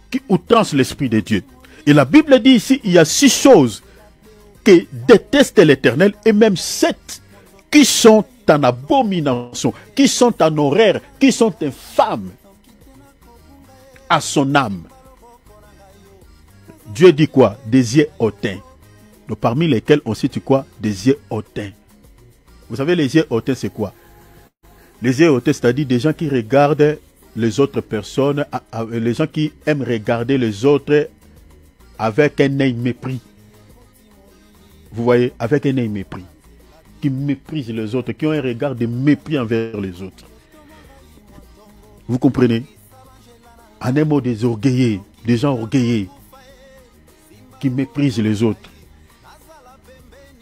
qui outrancent l'Esprit de Dieu. Et la Bible dit ici, il y a 6 choses que déteste l'Éternel, et même 7 qui sont en abomination, qui sont en horreur, qui sont infâmes à son âme. Dieu dit quoi? Des yeux hautains. Donc parmi lesquels on cite quoi? Des yeux hautains. Vous savez, les yeux hautains, c'est quoi? Les yeux hautains, c'est-à-dire des gens qui regardent les autres personnes, les gens qui aiment regarder les autres avec un œil mépris. Vous voyez, avec un œil mépris. Qui méprisent les autres, qui ont un regard de mépris envers les autres. Vous comprenez? En un mot, des orgueillés, des gens orgueillés, qui méprisent les autres.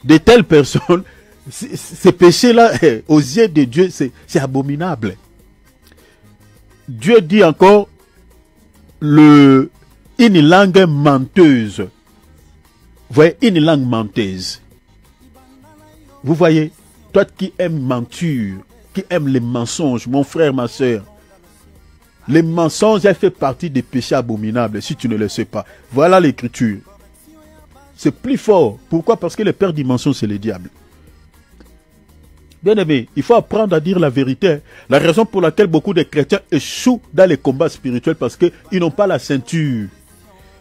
De telles personnes, ces péchés-là, aux yeux de Dieu, c'est abominable. Dieu dit encore, une langue menteuse. Vous voyez, une langue menteuse. Vous voyez, toi qui aimes mentir, qui aime les mensonges, mon frère, ma soeur, les mensonges, elles font partie des péchés abominables, si tu ne le sais pas. Voilà l'écriture. C'est plus fort. Pourquoi? Parce que le père du mensonge, c'est le diable. Bien aimé, il faut apprendre à dire la vérité. La raison pour laquelle beaucoup de chrétiens échouent dans les combats spirituels, parce qu'ils n'ont pas la ceinture.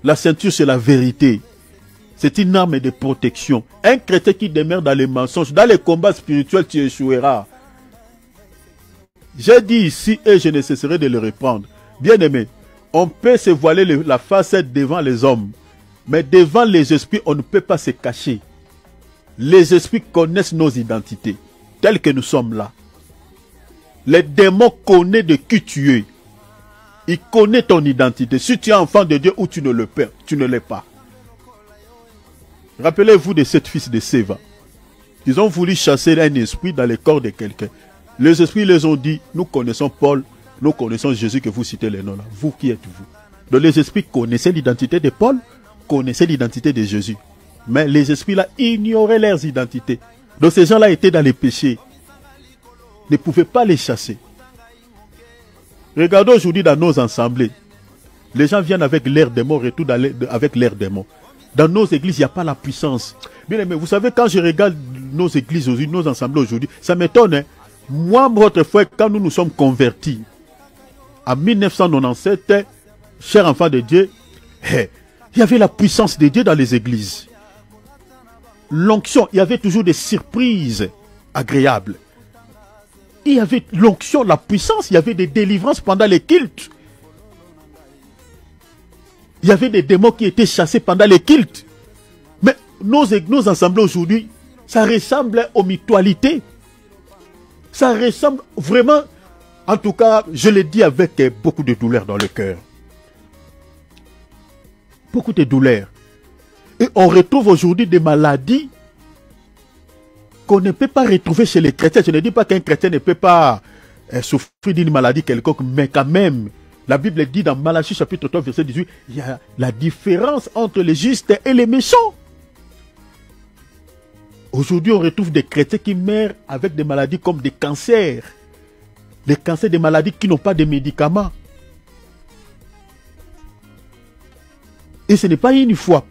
La ceinture, c'est la vérité. C'est une arme de protection. Un chrétien qui demeure dans les mensonges, dans les combats spirituels, tu échoueras. J'ai dit ici et je ne cesserai de le reprendre. Bien aimé, on peut se voiler la face devant les hommes. Mais devant les esprits, on ne peut pas se cacher. Les esprits connaissent nos identités, telles que nous sommes là. Les démons connaissent de qui tu es. Ils connaissent ton identité. Si tu es enfant de Dieu ou tu ne l'es pas. Rappelez-vous de cette fils de Séva. Ils ont voulu chasser un esprit dans le corps de quelqu'un. Les esprits les ont dit, nous connaissons Paul, nous connaissons Jésus que vous citez les noms là. Vous, qui êtes-vous? Donc les esprits connaissaient l'identité de Paul, connaissaient l'identité de Jésus. Mais les esprits là ignoraient leurs identités. Donc ces gens-là étaient dans les péchés. Ne pouvaient pas les chasser. Regardons aujourd'hui dans nos assemblées. Les gens viennent avec l'air des morts et tout avec l'air des morts. Dans nos églises, il n'y a pas la puissance. Bien aimé, vous savez, quand je regarde nos églises aujourd'hui, nos assemblées aujourd'hui, ça m'étonne. Hein? Moi, votre frère, quand nous nous sommes convertis, en 1997, chers enfants de Dieu, il y avait la puissance de Dieu dans les églises. L'onction, il y avait toujours des surprises agréables. Il y avait l'onction, la puissance, il y avait des délivrances pendant les cultes. Il y avait des démons qui étaient chassés pendant les cultes. Mais nos assemblées aujourd'hui, ça ressemble aux mutualités. Ça ressemble vraiment, en tout cas, je le dis avec beaucoup de douleur dans le cœur. Beaucoup de douleur. Et on retrouve aujourd'hui des maladies qu'on ne peut pas retrouver chez les chrétiens. Je ne dis pas qu'un chrétien ne peut pas souffrir d'une maladie quelconque, mais quand même, la Bible dit dans Malachie chapitre 3 verset 18, il y a la différence entre les justes et les méchants. Aujourd'hui, on retrouve des chrétiens qui meurent avec des maladies comme des cancers. Les cancers, des maladies qui n'ont pas de médicaments. Et ce n'est pas une fois,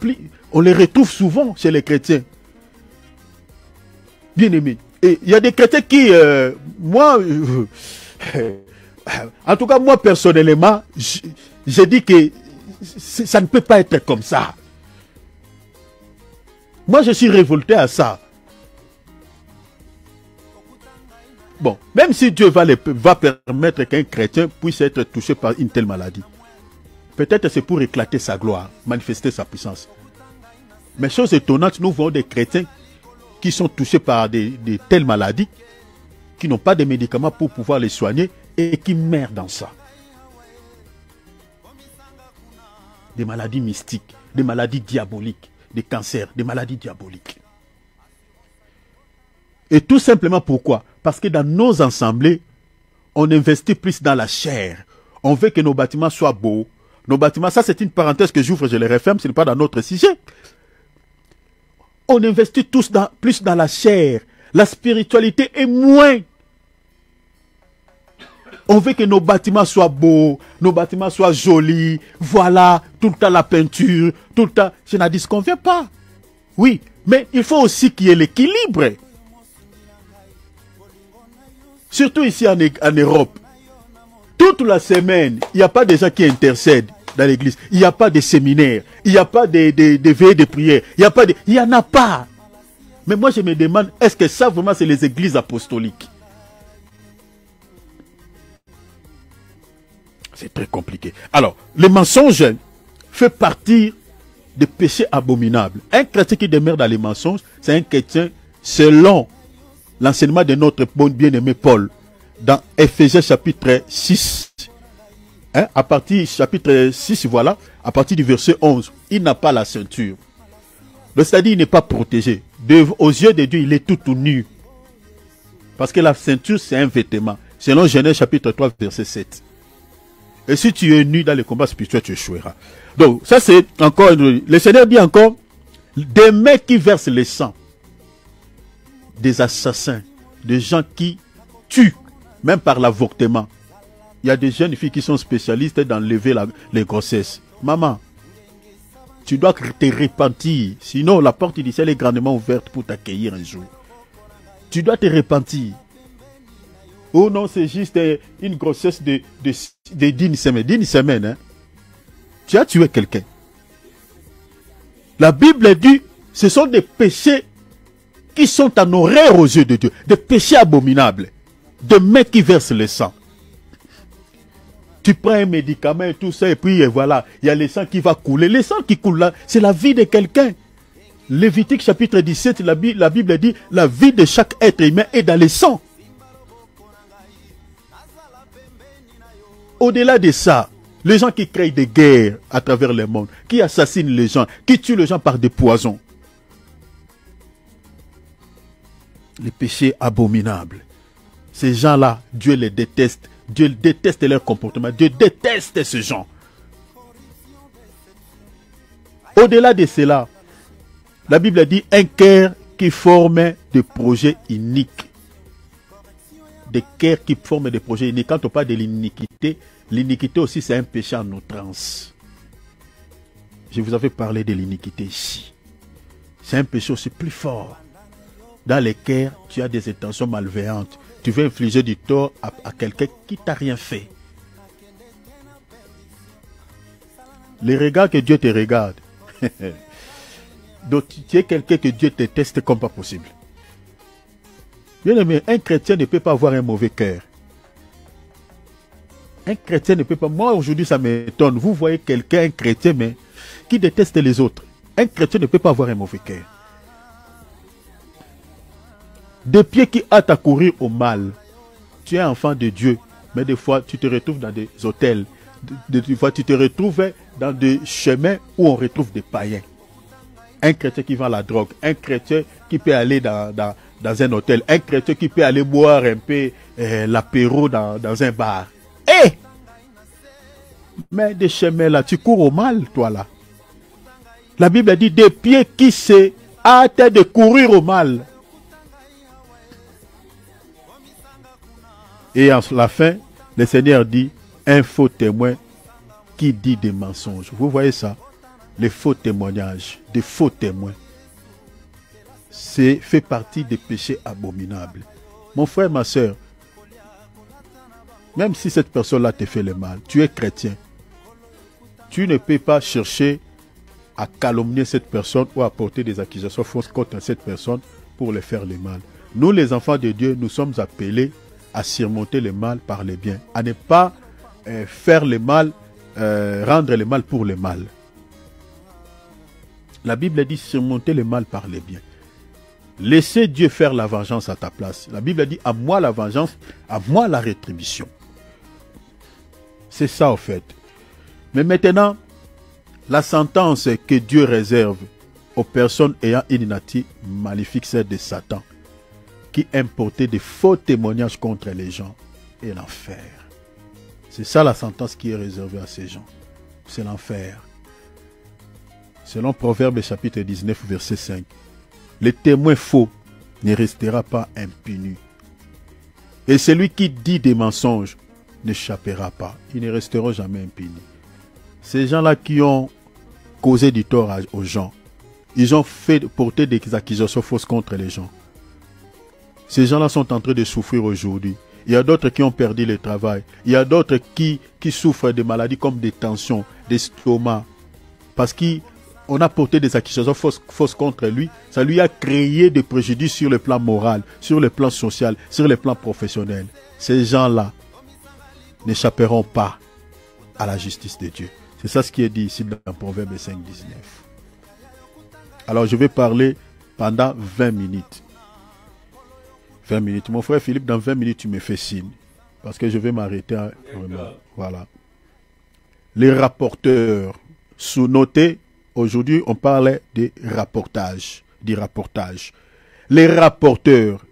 on les retrouve souvent chez les chrétiens. Bien aimés. Et il y a des chrétiens qui, en tout cas, moi personnellement, j'ai dit que ça ne peut pas être comme ça. Moi, je suis révolté à ça. Bon, même si Dieu va permettre qu'un chrétien puisse être touché par une telle maladie, peut-être c'est pour éclater sa gloire, manifester sa puissance. Mais chose étonnante, nous voyons des chrétiens qui sont touchés par de telles maladies, qui n'ont pas de médicaments pour pouvoir les soigner et qui meurent dans ça. Des maladies mystiques, des maladies diaboliques, des cancers, des maladies diaboliques. Et tout simplement pourquoi? Parce que dans nos assemblées, on investit plus dans la chair. On veut que nos bâtiments soient beaux. Nos bâtiments, ça c'est une parenthèse que j'ouvre, je les referme, ce n'est pas dans notre sujet. On investit tous plus dans la chair. La spiritualité est moins. On veut que nos bâtiments soient beaux, nos bâtiments soient jolis. Voilà, tout le temps la peinture, tout le temps. Je n'en disconviens pas. Oui, mais il faut aussi qu'il y ait l'équilibre. Surtout ici en Europe. Toute la semaine, il n'y a pas de gens qui intercèdent dans l'église. Il n'y a pas de séminaires. Il n'y a pas de veillées de prière. Il n'y en a pas. Mais moi, je me demande, est-ce que ça, vraiment, c'est les églises apostoliques? C'est très compliqué. Alors, le mensonge fait partie des péchés abominables. Un chrétien qui demeure dans les mensonges, c'est un chrétien selon l'enseignement de notre bien-aimé Paul dans Éphésiens chapitre 6. À partir chapitre 6, voilà, à partir du verset 11, il n'a pas la ceinture. C'est-à-dire, il n'est pas protégé. Aux yeux de Dieu, il est tout nu. Parce que la ceinture, c'est un vêtement. Selon Genèse chapitre 3, verset 7. Et si tu es nu dans les combats spirituels, tu échoueras. Donc, ça c'est encore... Le Seigneur dit encore, des mecs qui versent le sang, des assassins, des gens qui tuent, même par l'avortement. Il y a des jeunes filles qui sont spécialistes dans lever les grossesses. Maman, tu dois te repentir. Sinon, la porte du ciel est grandement ouverte pour t'accueillir un jour. Tu dois te repentir. Oh non, c'est juste une grossesse d'une semaine. D'une semaine, hein. Tu as tué quelqu'un. La Bible dit, ce sont des péchés qui sont en horreur aux yeux de Dieu. Des péchés abominables. Des mecs qui versent le sang. Tu prends un médicament et tout ça, et puis voilà, il y a le sang qui va couler. Le sang qui coule là, c'est la vie de quelqu'un. Lévitique chapitre 17, la Bible dit, la vie de chaque être humain est dans le sang. Au-delà de ça, les gens qui créent des guerres à travers le monde, qui assassinent les gens, qui tuent les gens par des poisons. Les péchés abominables. Ces gens-là, Dieu les déteste. Dieu déteste leur comportement. Dieu déteste ces gens. Au-delà de cela, la Bible dit un cœur qui forment des projets uniques. Des cœurs qui forment des projets uniques. Quand on parle de l'iniquité, l'iniquité aussi c'est un péché en outrance. Je vous avais parlé de l'iniquité ici. C'est un péché aussi plus fort. Dans les cœurs, tu as des intentions malveillantes. Tu veux infliger du tort à quelqu'un qui t'a rien fait. Les regards que Dieu te regarde. Donc tu es quelqu'un que Dieu déteste comme pas possible. Bien aimé, un chrétien ne peut pas avoir un mauvais cœur. Un chrétien ne peut pas... Moi aujourd'hui ça m'étonne. Vous voyez quelqu'un, un chrétien, mais qui déteste les autres. Un chrétien ne peut pas avoir un mauvais cœur. Des pieds qui hâtent à courir au mal. Tu es enfant de Dieu, mais des fois tu te retrouves dans des hôtels. Des fois tu te retrouves dans des chemins où on retrouve des païens. Un chrétien qui vend la drogue, un chrétien qui peut aller dans un hôtel, un chrétien qui peut aller boire un peu l'apéro dans un bar. Eh! Mais des chemins là, tu cours au mal, toi là. La Bible dit des pieds qui se hâtent de courir au mal. Et à la fin, le Seigneur dit un faux témoin qui dit des mensonges. Vous voyez ça? Les faux témoignages, des faux témoins. C'est fait partie des péchés abominables. Mon frère, ma soeur, même si cette personne-là te fait le mal, tu es chrétien. Tu ne peux pas chercher à calomnier cette personne ou à porter des accusations fausses contre cette personne pour lui faire le mal. Nous, les enfants de Dieu, nous sommes appelés à surmonter le mal par le bien, à ne pas faire le mal, rendre le mal pour le mal. La Bible dit surmonter le mal par le bien. Laissez Dieu faire la vengeance à ta place. La Bible dit à moi la vengeance, à moi la rétribution. C'est ça en fait. Mais maintenant, la sentence que Dieu réserve aux personnes ayant une nature maléfique, c'est de Satan, qui importait des faux témoignages contre les gens, et l'enfer. C'est ça la sentence qui est réservée à ces gens. C'est l'enfer. Selon Proverbe chapitre 19, verset 5. Le témoin faux ne restera pas impuni. Et celui qui dit des mensonges n'échappera pas. Ils ne resteront jamais impunis. Ces gens-là qui ont causé du tort aux gens, ils ont fait porter des accusations fausses contre les gens. Ces gens-là sont en train de souffrir aujourd'hui. Il y a d'autres qui ont perdu le travail. Il y a d'autres qui souffrent de maladies comme des tensions, des stomacs. Parce qu'on a porté des accusations fausses contre lui. Ça lui a créé des préjudices sur le plan moral, sur le plan social, sur le plan professionnel. Ces gens-là n'échapperont pas à la justice de Dieu. C'est ça ce qui est dit ici dans Proverbe 5, 19. Alors je vais parler pendant 20 minutes. 20 minutes. Mon frère Philippe, dans 20 minutes, tu me fais signe. Parce que je vais m'arrêter. Voilà. Les rapporteurs. Sous-notés, aujourd'hui, on parlait des rapportages. Les rapporteurs.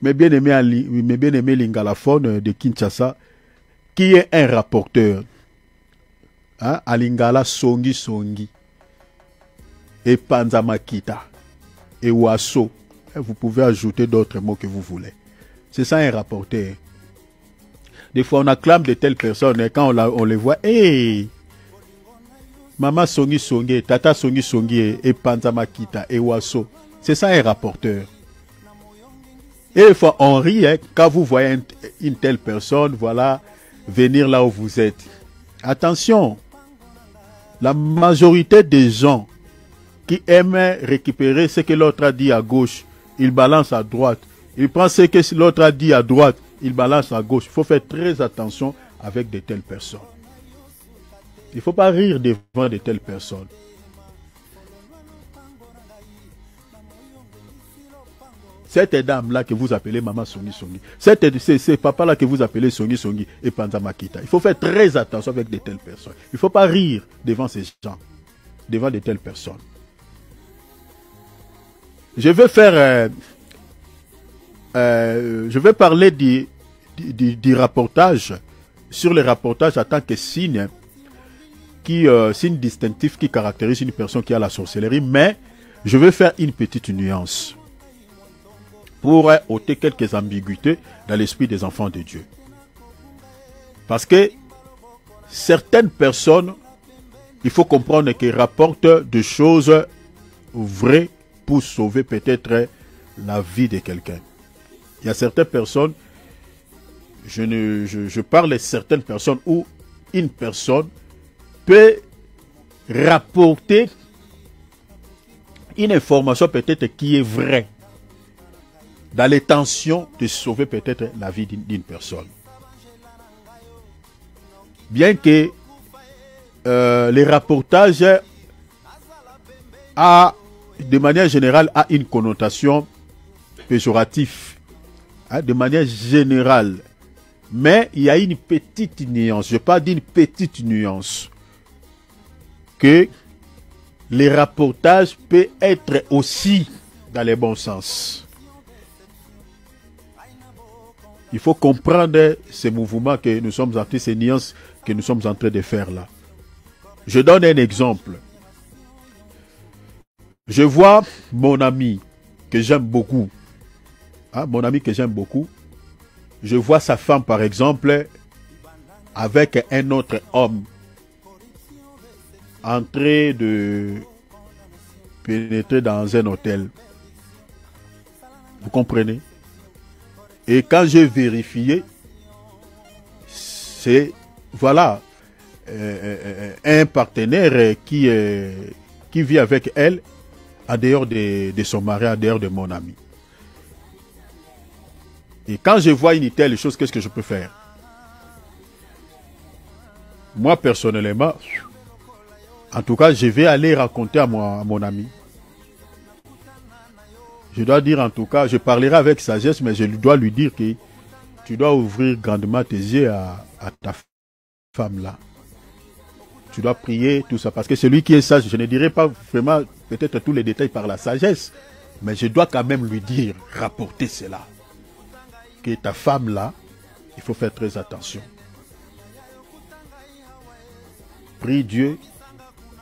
Mes bien-aimés Lingalaphone de Kinshasa, qui est un rapporteur? Hein? À Lingala, Songi. Et Panzamakita. Et Wasso. Vous pouvez ajouter d'autres mots que vous voulez. C'est ça un rapporteur. Des fois, on acclame de telles personnes et quand on les voit, hey, Maman Songi, Tata Songi et Panzamakita et Wasso. C'est ça un rapporteur. Et des fois, on rit hein, quand vous voyez une telle personne, voilà, venir là où vous êtes. Attention, la majorité des gens qui aiment récupérer ce que l'autre a dit à gauche, il balance à droite. Il prend ce que l'autre a dit à droite, il balance à gauche. Il faut faire très attention avec de telles personnes. Il ne faut pas rire devant de telles personnes. Cette dame-là que vous appelez Maman Songi, ce papa-là que vous appelez Songi et Panzamakita. Il faut faire très attention avec de telles personnes. Il ne faut pas rire devant ces gens, devant de telles personnes. Je vais faire, je vais parler du rapportage, sur le rapportage en tant que signe, signe distinctif qui caractérise une personne qui a la sorcellerie, mais je vais faire une petite nuance. pour ôter quelques ambiguïtés dans l'esprit des enfants de Dieu. Parce que certaines personnes, il faut comprendre qu'elles rapportent des choses vraies pour sauver peut-être la vie de quelqu'un. Il y a certaines personnes, je parle de certaines personnes où une personne peut rapporter une information peut-être qui est vraie dans l'intention de sauver peut-être la vie d'une personne. Bien que les rapportages de manière générale a une connotation péjorative, de manière générale, mais il y a une petite nuance, je parle d'une petite nuance, que les rapportages peuvent être aussi dans les bons sens. Il faut comprendre ces mouvements que nous sommes en train, ces nuances que nous sommes en train de faire là. Je donne un exemple. Je vois mon ami que j'aime beaucoup. Mon ami que j'aime beaucoup. Je vois sa femme, par exemple, avec un autre homme en train de pénétrer dans un hôtel. Vous comprenez? Et quand j'ai vérifié, c'est, voilà, un partenaire qui vit avec elle en dehors de son mari, en dehors de mon ami. Et quand je vois une telle chose, qu'est-ce que je peux faire? Moi, personnellement, en tout cas, je vais aller raconter à mon ami. Je dois dire, en tout cas, je parlerai avec sagesse, mais je dois lui dire que tu dois ouvrir grandement tes yeux à ta femme là. Tu dois prier, tout ça. Parce que celui qui est sage, je ne dirai pas vraiment peut-être tous les détails par la sagesse, mais je dois quand même lui dire, rapporter cela. Que ta femme là, il faut faire très attention. Prie Dieu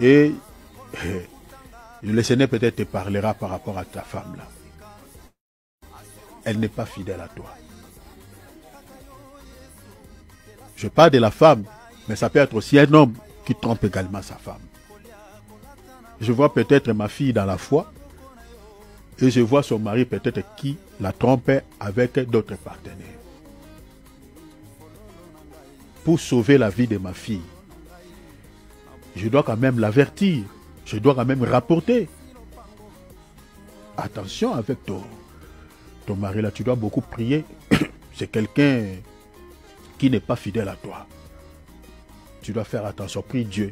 et le Seigneur peut-être te parlera par rapport à ta femme là. Elle n'est pas fidèle à toi. Je parle de la femme, mais ça peut être aussi un homme qui trompe également sa femme. Je vois peut-être ma fille dans la foi et je vois son mari peut-être qui la trompe avec d'autres partenaires. Pour sauver la vie de ma fille, je dois quand même l'avertir. Je dois quand même rapporter. Attention avec ton mari là, tu dois beaucoup prier. C'est quelqu'un qui n'est pas fidèle à toi. Tu dois faire attention, prie Dieu.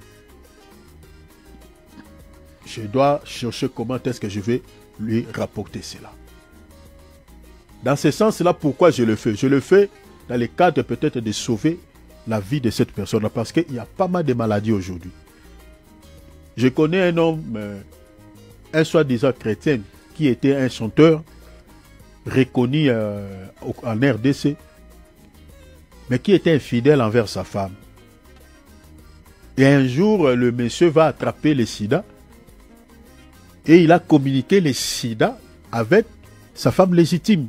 Je dois chercher comment est-ce que je vais lui rapporter cela. Dans ce sens-là, pourquoi je le fais? Je le fais dans le cadre peut-être de sauver la vie de cette personne-là, parce qu'il y a pas mal de maladies aujourd'hui. Je connais un homme, un soi-disant chrétien, qui était un chanteur reconnu en RDC, mais qui était infidèle envers sa femme. Et un jour, le monsieur va attraper le sida et il a communiqué le sida avec sa femme légitime.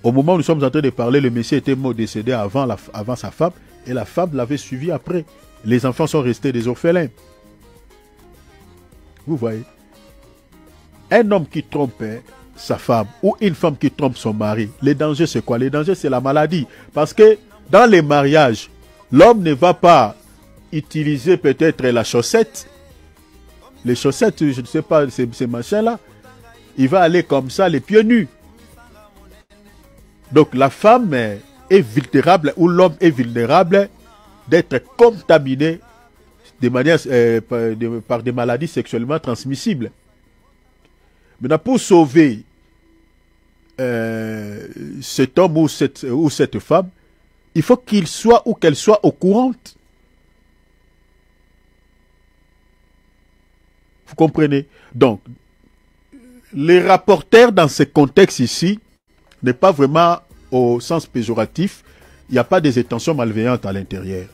Au moment où nous sommes en train de parler, le monsieur était mort, décédé avant sa femme et la femme l'avait suivi après. Les enfants sont restés des orphelins. Vous voyez? Un homme qui trompe sa femme ou une femme qui trompe son mari, le danger c'est quoi? Le danger c'est la maladie. Parce que dans les mariages, l'homme ne va pas utiliser peut-être la chaussette. Les chaussettes, je ne sais pas, ces machins-là. Il va aller comme ça, les pieds nus. Donc la femme est vulnérable, ou l'homme est vulnérable d'être contaminé de manière, par des maladies sexuellement transmissibles. Maintenant, pour sauver cet homme ou cette femme, il faut qu'il soit ou qu'elle soit au courant. Vous comprenez? Donc, les rapporteurs dans ce contexte ici n'est pas vraiment au sens péjoratif. Il n'y a pas des intentions malveillantes à l'intérieur.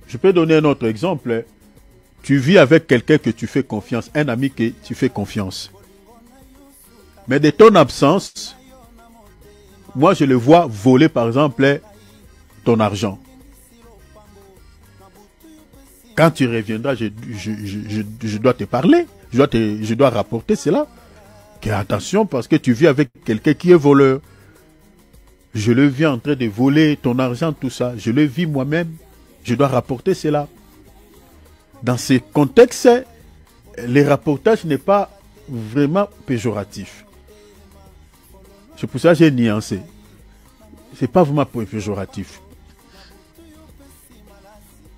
Je peux donner un autre exemple. Tu vis avec quelqu'un que tu fais confiance, un ami que tu fais confiance. Mais de ton absence, moi je le vois voler par exemple ton argent. Quand tu reviendras, je dois te parler, je dois rapporter cela. Que attention, parce que tu vis avec quelqu'un qui est voleur. Je le vis en train de voler ton argent, tout ça. Je le vis moi-même. Je dois rapporter cela. Dans ce contexte, le rapportage n'est pas vraiment péjoratif. C'est pour ça que j'ai nuancé. C'est pas vraiment péjoratif.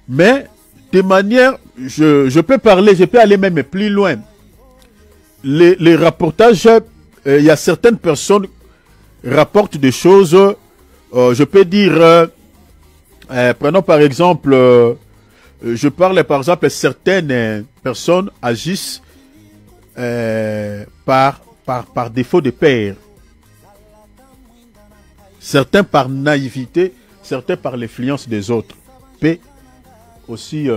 Mais, de manière, je peux parler, je peux aller même plus loin. Les rapportages, il y a certaines personnes rapportent des choses, je peux dire, prenons par exemple, je parle par exemple, certaines personnes agissent par défaut de père. Certains par naïveté, certains par l'influence des autres. Peut aussi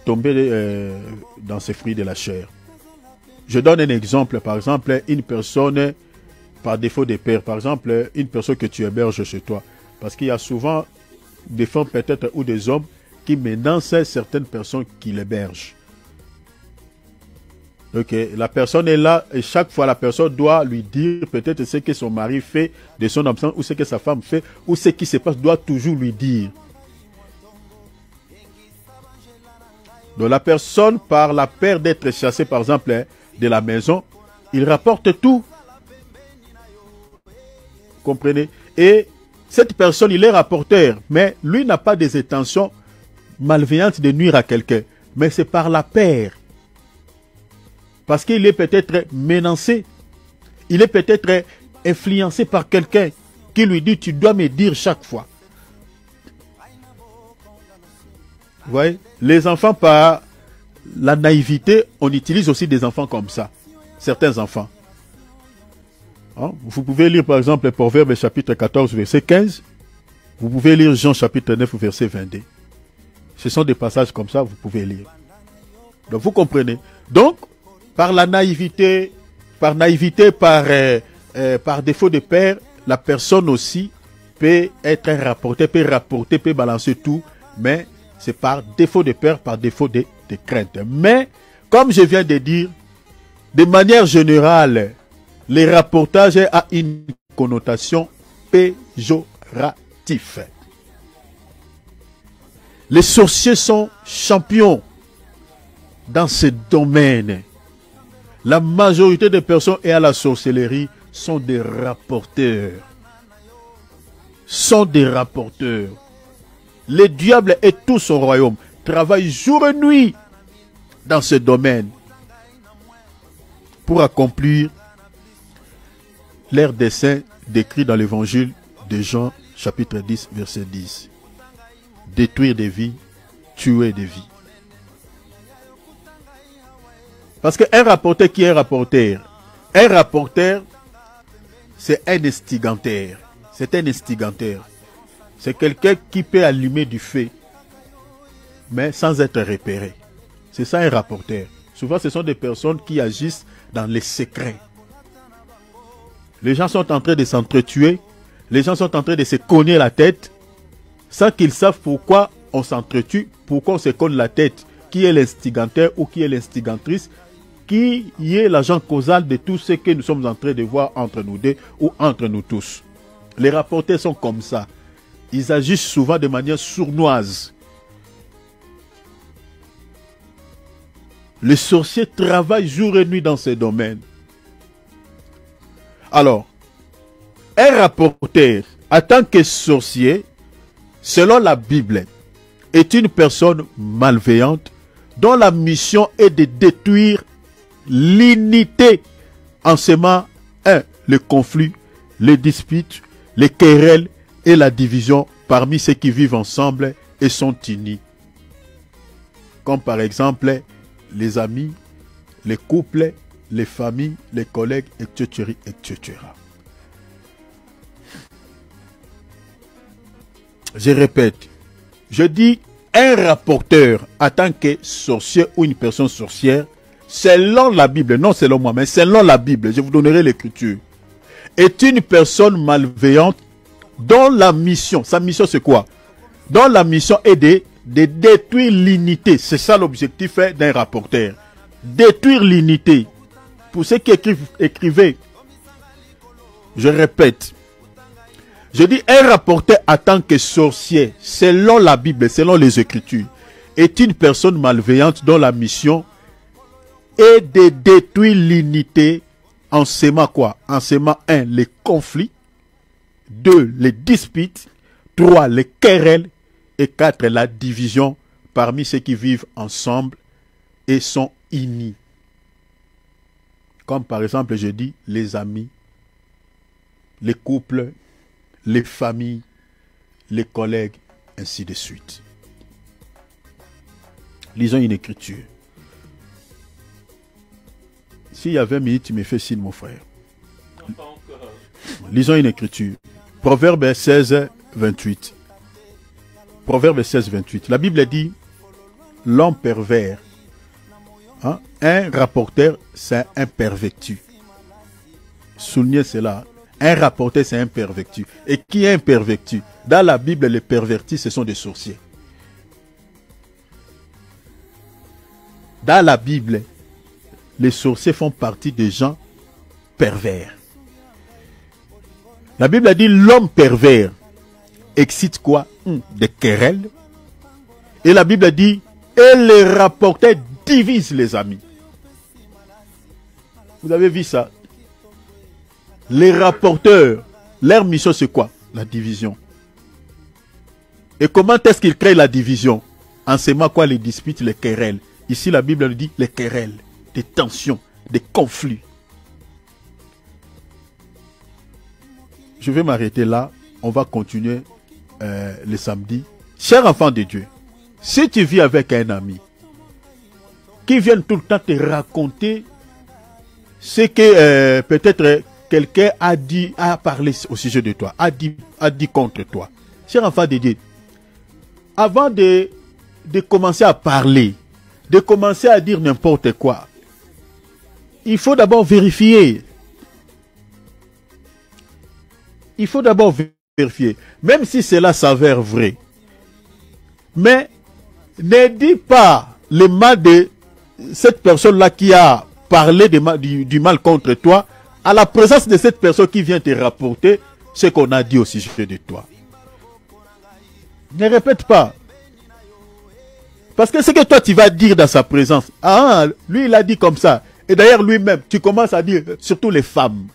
tomber dans ces fruits de la chair. Je donne un exemple, par exemple, une personne par défaut de père, par exemple, une personne que tu héberges chez toi. Parce qu'il y a souvent des femmes peut-être ou des hommes qui menacent certaines personnes qui l'hébergent. Ok, la personne est là et chaque fois la personne doit lui dire peut-être ce que son mari fait de son absence ou ce que sa femme fait ou ce qui se passe, doit toujours lui dire. Donc la personne, par la peur d'être chassée par exemple de la maison, il rapporte tout. Comprenez? Et cette personne, il est rapporteur, mais lui n'a pas des intentions malveillantes de nuire à quelqu'un. Mais c'est par la peur. Parce qu'il est peut-être menacé. Il est peut-être influencé par quelqu'un qui lui dit, tu dois me dire chaque fois. Vous voyez? Les enfants, par la naïveté, on utilise aussi des enfants comme ça. Certains enfants. Hein? Vous pouvez lire par exemple Proverbes chapitre 14, verset 15. Vous pouvez lire Jean chapitre 9, verset 22. Ce sont des passages comme ça, vous pouvez lire. Donc vous comprenez. Donc, par la naïveté, par défaut de père, la personne aussi peut être rapportée, peut balancer tout, mais c'est par défaut de peur, par défaut de crainte. Mais, comme je viens de dire, de manière générale, les rapportages a une connotation péjorative. Les sorciers sont champions dans ce domaine. La majorité des personnes et à la sorcellerie sont des rapporteurs. Le diable et tout son royaume travaillent jour et nuit dans ce domaine pour accomplir leurs desseins décrits dans l'évangile de Jean chapitre 10 verset 10. Détruire des vies, tuer des vies. Parce qu'un rapporteur qui est un rapporteur, c'est un instigateur. C'est un instigateur. C'est quelqu'un qui peut allumer du feu, mais sans être repéré. C'est ça un rapporteur. Souvent, ce sont des personnes qui agissent dans les secrets. Les gens sont en train de s'entretuer. Les gens sont en train de se cogner la tête sans qu'ils savent pourquoi on s'entretue, pourquoi on se cogne la tête. Qui est l'instigateur ou qui est l'instigatrice, qui est l'agent causal de tout ce que nous sommes en train de voir entre nous deux ou entre nous tous. Les rapporteurs sont comme ça. Ils agissent souvent de manière sournoise. Les sorciers travaillent jour et nuit dans ce domaine. Alors, un rapporteur, en tant que sorcier, selon la Bible, est une personne malveillante dont la mission est de détruire l'unité en semant le conflit, les disputes, les querelles et la division parmi ceux qui vivent ensemble et sont unis. Comme par exemple les amis, les couples, les familles, les collègues, etc., etc. Je répète, je dis un rapporteur en tant que sorcier ou une personne sorcière, selon la Bible, non selon moi, mais selon la Bible, je vous donnerai l'écriture, est une personne malveillante dont la mission, sa mission c'est quoi? Dont la mission est de détruire l'unité. C'est ça l'objectif d'un rapporteur. Détruire l'unité. Pour ceux qui écrivez, je répète, je dis un rapporteur en tant que sorcier, selon la Bible, selon les Écritures, est une personne malveillante dont la mission est de détruire l'unité en sémant quoi? En sémant 1, les conflits, 2, les disputes, 3, les querelles et 4, la division parmi ceux qui vivent ensemble et sont unis. Comme par exemple, je dis les amis, les couples, les familles, les collègues, ainsi de suite. Lisons une écriture. S'il y a 20 minutes, tu me fais signe, mon frère. Lisons une écriture. Proverbe 16, 28. Proverbe 16, 28. La Bible dit, l'homme pervers, hein, un rapporteur, c'est un perverti. Soulignez cela. Un rapporteur, c'est un perverti. Et qui est un perverti? Dans la Bible, les pervertis, ce sont des sorciers. Dans la Bible, les sorciers font partie des gens pervers. La Bible a dit l'homme pervers excite quoi? Des querelles. Et la Bible a dit et les rapporteurs divisent les amis. Vous avez vu ça? Les rapporteurs, leur mission c'est quoi? La division. Et comment est-ce qu'ils créent la division? En sémant quoi? Les disputes, les querelles. Ici la Bible nous dit les querelles, des tensions, des conflits. Je vais m'arrêter là. On va continuer le samedi. Cher enfant de Dieu, si tu vis avec un ami qui vient tout le temps te raconter ce que peut-être quelqu'un a dit, a parlé au sujet de toi, a dit contre toi. Cher enfant de Dieu, avant de commencer à parler, de commencer à dire n'importe quoi, il faut d'abord vérifier. Il faut d'abord vérifier, même si cela s'avère vrai. Mais ne dis pas le mal de cette personne-là qui a parlé du mal contre toi à la présence de cette personne qui vient te rapporter ce qu'on a dit au sujet de toi. Ne répète pas. Parce que ce que toi tu vas dire dans sa présence, ah, lui il a dit comme ça. Et d'ailleurs lui-même, tu commences à dire, surtout les femmes.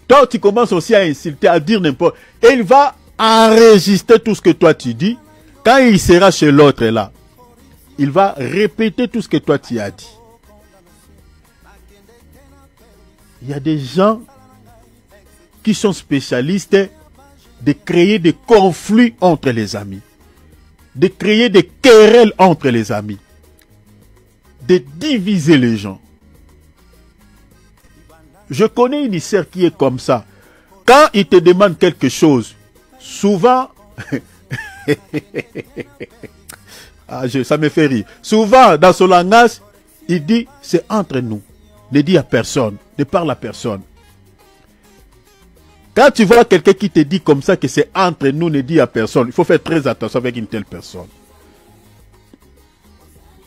Toi tu commences aussi à insulter, à dire n'importe. Et il va enregistrer tout ce que toi tu dis. Quand il sera chez l'autre là, il va répéter tout ce que toi tu as dit. Il y a des gens qui sont spécialistes de créer des conflits entre les amis, de créer des querelles entre les amis, de diviser les gens. Je connais une sœur qui est comme ça. Quand il te demande quelque chose, souvent, ça me fait rire. Souvent, dans son langage, il dit, c'est entre nous. Ne dis à personne, ne parle à personne. Quand tu vois quelqu'un qui te dit comme ça que c'est entre nous, ne dis à personne, il faut faire très attention avec une telle personne.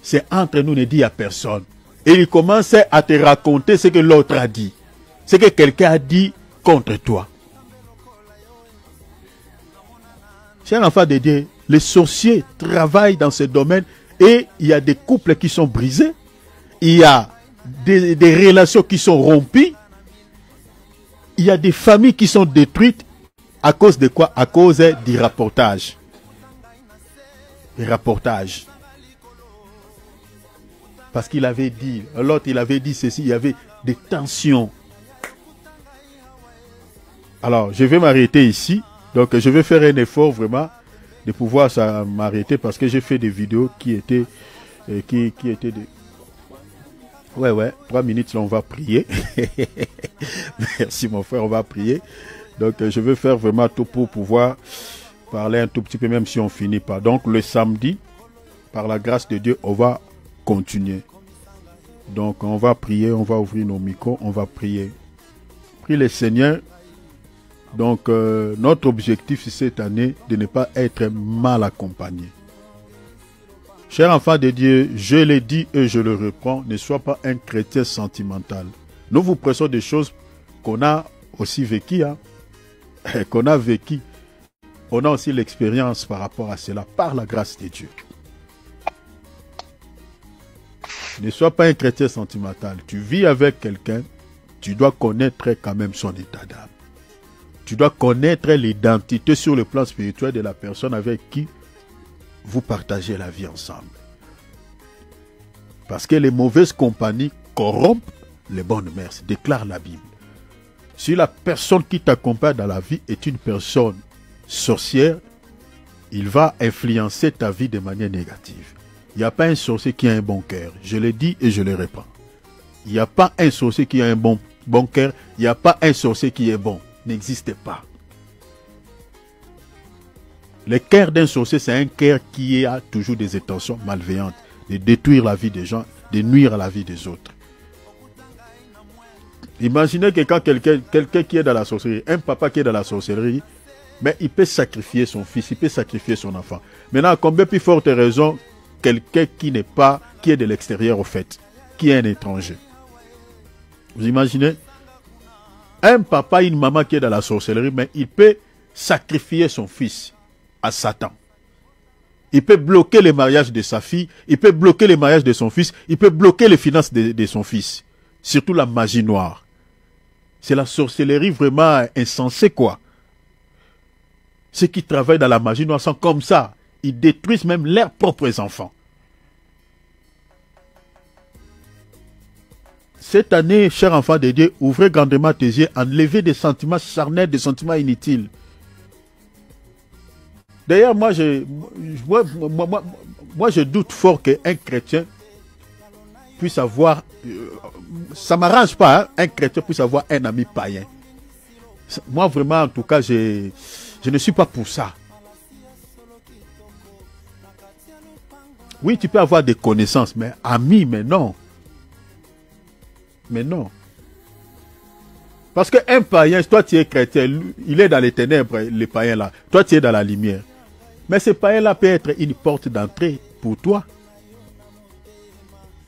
C'est entre nous, ne dis à personne. Et il commence à te raconter ce que l'autre a dit. Ce que quelqu'un a dit contre toi. Cher enfant de Dieu, les sorciers travaillent dans ce domaine et il y a des couples qui sont brisés. Il y a des relations qui sont rompues. Il y a des familles qui sont détruites. À cause de quoi? À cause du rapportage. Des rapportages. Parce qu'il avait dit, l'autre il avait dit ceci, il y avait des tensions. Alors, je vais m'arrêter ici. Donc, je vais faire un effort vraiment de pouvoir m'arrêter parce que j'ai fait des vidéos qui étaient des... Ouais, 3 minutes, là, on va prier. Merci, mon frère, on va prier. Donc, je vais faire vraiment tout pour pouvoir parler un tout petit peu, même si on finit pas. Donc, le samedi, par la grâce de Dieu, on va continuer. Donc on va prier, on va ouvrir nos micros, on va prier. Prie le Seigneur. Donc notre objectif cette année de ne pas être mal accompagné. Chers enfants de Dieu, je l'ai dit et je le reprends, ne sois pas un chrétien sentimental. Nous vous prêchons des choses qu'on a aussi vécues, hein? Qu'on a vécues. On a aussi l'expérience par rapport à cela, par la grâce de Dieu. Ne sois pas un chrétien sentimental. Tu vis avec quelqu'un, tu dois connaître quand même son état d'âme. Tu dois connaître l'identité sur le plan spirituel de la personne avec qui vous partagez la vie ensemble. Parce que les mauvaises compagnies corrompent les bonnes mœurs, déclare la Bible. Si la personne qui t'accompagne dans la vie est une personne sorcière, il va influencer ta vie de manière négative. Il n'y a pas un sorcier qui a un bon cœur. Je le dis et je le répète. Il n'y a pas un sorcier qui a un bon cœur. Il n'y a pas un sorcier qui est bon. N'existe pas. Le cœur d'un sorcier, c'est un cœur qui a toujours des intentions malveillantes, de détruire la vie des gens, de nuire à la vie des autres. Imaginez que quand quelqu'un qui est dans la sorcellerie, un papa qui est dans la sorcellerie, mais il peut sacrifier son fils, il peut sacrifier son enfant. Maintenant, à combien plus forte raison, quelqu'un qui n'est pas, qui est de l'extérieur au fait, qui est un étranger. Vous imaginez? Un papa, une maman qui est dans la sorcellerie, mais il peut sacrifier son fils à Satan. Il peut bloquer le mariage de sa fille, il peut bloquer le mariage de son fils, il peut bloquer les finances de son fils. Surtout la magie noire. C'est la sorcellerie vraiment insensée, quoi. Ceux qui travaillent dans la magie noire sont comme ça. Ils détruisent même leurs propres enfants. Cette année, chers enfants de Dieu, ouvrez grandement tes yeux, enlevez des sentiments charnels, des sentiments inutiles. D'ailleurs, moi, je doute fort qu'un chrétien puisse avoir... ça ne m'arrange pas, hein, un chrétien puisse avoir un ami païen. Moi, vraiment, en tout cas, je ne suis pas pour ça. Oui, tu peux avoir des connaissances, mais amis, mais non. Mais non. Parce qu'un païen, toi tu es chrétien, il est dans les ténèbres, le païen là. Toi tu es dans la lumière. Mais ce païen-là peut être une porte d'entrée pour toi.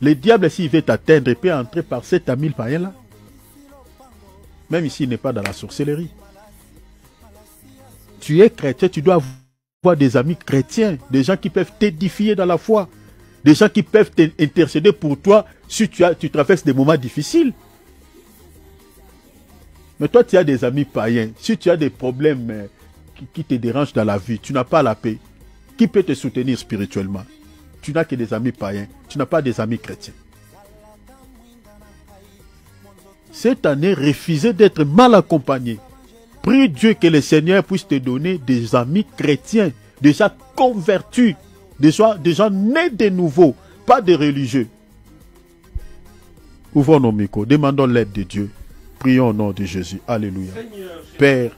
Le diable, s'il veut t'atteindre, il peut entrer par cet ami païen-là. Même ici, il n'est pas dans la sorcellerie. Tu es chrétien, tu dois avoir des amis chrétiens, des gens qui peuvent t'édifier dans la foi, des gens qui peuvent t'intercéder pour toi si tu traverses des moments difficiles. Mais toi, tu as des amis païens. Si tu as des problèmes qui te dérangent dans la vie, tu n'as pas la paix. Qui peut te soutenir spirituellement? Tu n'as que des amis païens. Tu n'as pas des amis chrétiens. Cette année, refusez d'être mal accompagné. Prie Dieu que le Seigneur puisse te donner des amis chrétiens, déjà convertis, des gens nés de nouveau, pas des religieux. Ouvrons nos micros, demandons l'aide de Dieu. Prions au nom de Jésus. Alléluia. Père,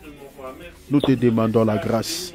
nous te demandons la grâce.